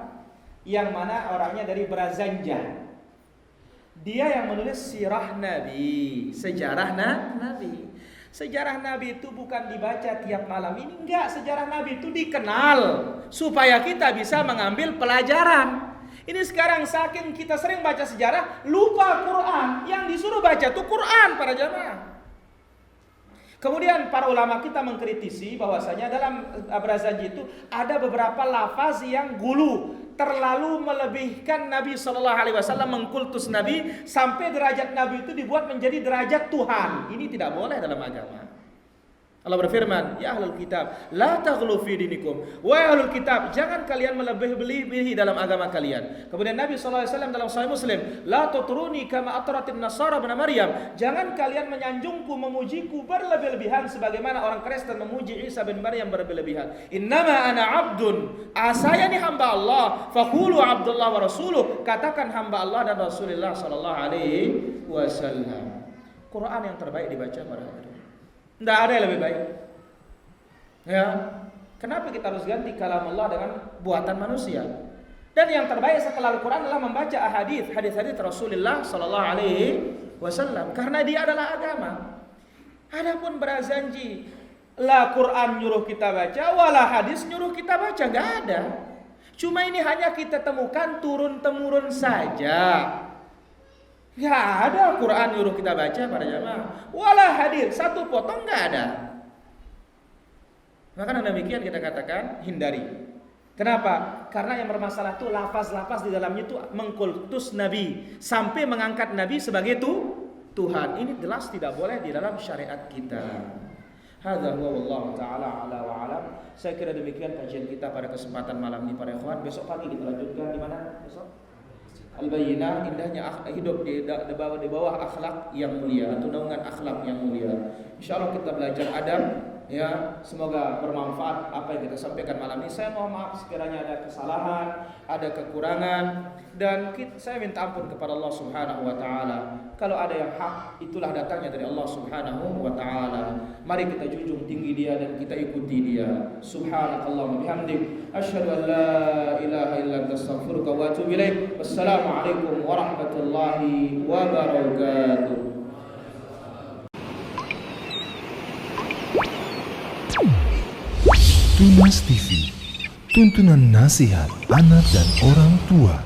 yang mana orangnya dari Brazanja. Dia yang menulis sirah Nabi, sejarah Nabi. Sejarah Nabi itu bukan dibaca tiap malam ini, enggak. Sejarah Nabi itu dikenal supaya kita bisa mengambil pelajaran. Ini sekarang saking kita sering baca sejarah, lupa Quran. Yang disuruh baca itu Quran para jamaah. Kemudian para ulama kita mengkritisi bahwasanya dalam Brazanji itu ada beberapa lafaz yang gulu, terlalu melebihkan Nabi sallallahu alaihi wasallam, mengkultus Nabi sampai derajat Nabi itu dibuat menjadi derajat Tuhan. Ini tidak boleh dalam agama. Allah berfirman, "Ya ahlul kitab, la taghlu fi dinikum." Wahai ahlul kitab, jangan kalian melebih-lebihi dalam agama kalian. Kemudian Nabi sallallahu alaihi wasallam dalam Sahih Muslim, "La tutruni kama atratin nasara ibn Maryam." Jangan kalian menyanjungku, memujiku berlebih-lebihan sebagaimana orang Kristen memuji Isa bin Maryam berlebih-lebihan. "Innama ana 'abdun." Saya ini hamba Allah. Faqulu 'abdullah wa rasuluh. Katakan hamba Allah dan Rasulullah sallallahu alaihi wasallam. Quran yang terbaik dibaca para hadirin. Tidak ada yang lebih baik. Ya, kenapa kita harus ganti kalam Allah dengan buatan manusia? Dan yang terbaik setelah Al-Quran adalah membaca hadis Rasulullah Sallallahu Alaihi Wasallam, karena dia adalah agama. Adapun berzanji, la Quran nyuruh kita baca, wala hadis nyuruh kita baca, nggak ada. Cuma ini hanya kita temukan turun-temurun saja. Nggak ada Quran nyuruh kita baca para jamaah. Wala hadis, satu potong nggak ada. Maka demikian kita katakan hindari. Kenapa? Karena yang bermasalah itu lafaz-lafaz di dalamnya itu mengkultus Nabi sampai mengangkat Nabi sebagai Tuhan. Ini jelas tidak boleh di dalam syariat kita. Hadza huwa wallahu taala ala wa alam. Saya kira demikian kajian kita pada kesempatan malam ini para ikhwan. Besok pagi kita lanjutkan di mana? Besok Al-Bayyinah, indahnya hidup di bawah akhlak yang mulia atau naungan akhlak yang mulia. Insyaallah kita belajar adab. Ya, semoga bermanfaat apa yang kita sampaikan malam ini. Saya mohon maaf sekiranya ada kesalahan, ada kekurangan, dan saya minta ampun kepada Allah Subhanahu wa taala. Kalau ada yang hak, itulah datangnya dari Allah Subhanahu wa taala. Mari kita junjung tinggi dia dan kita ikuti dia. Subhanakallahumma bihamdik, asyhadu an la ilaha illa anta astaghfiruka wa atubu ilaik. Wassalamualaikum warahmatullahi wabarakatuh. Tunas TV, tuntunan nasihat anak dan orang tua.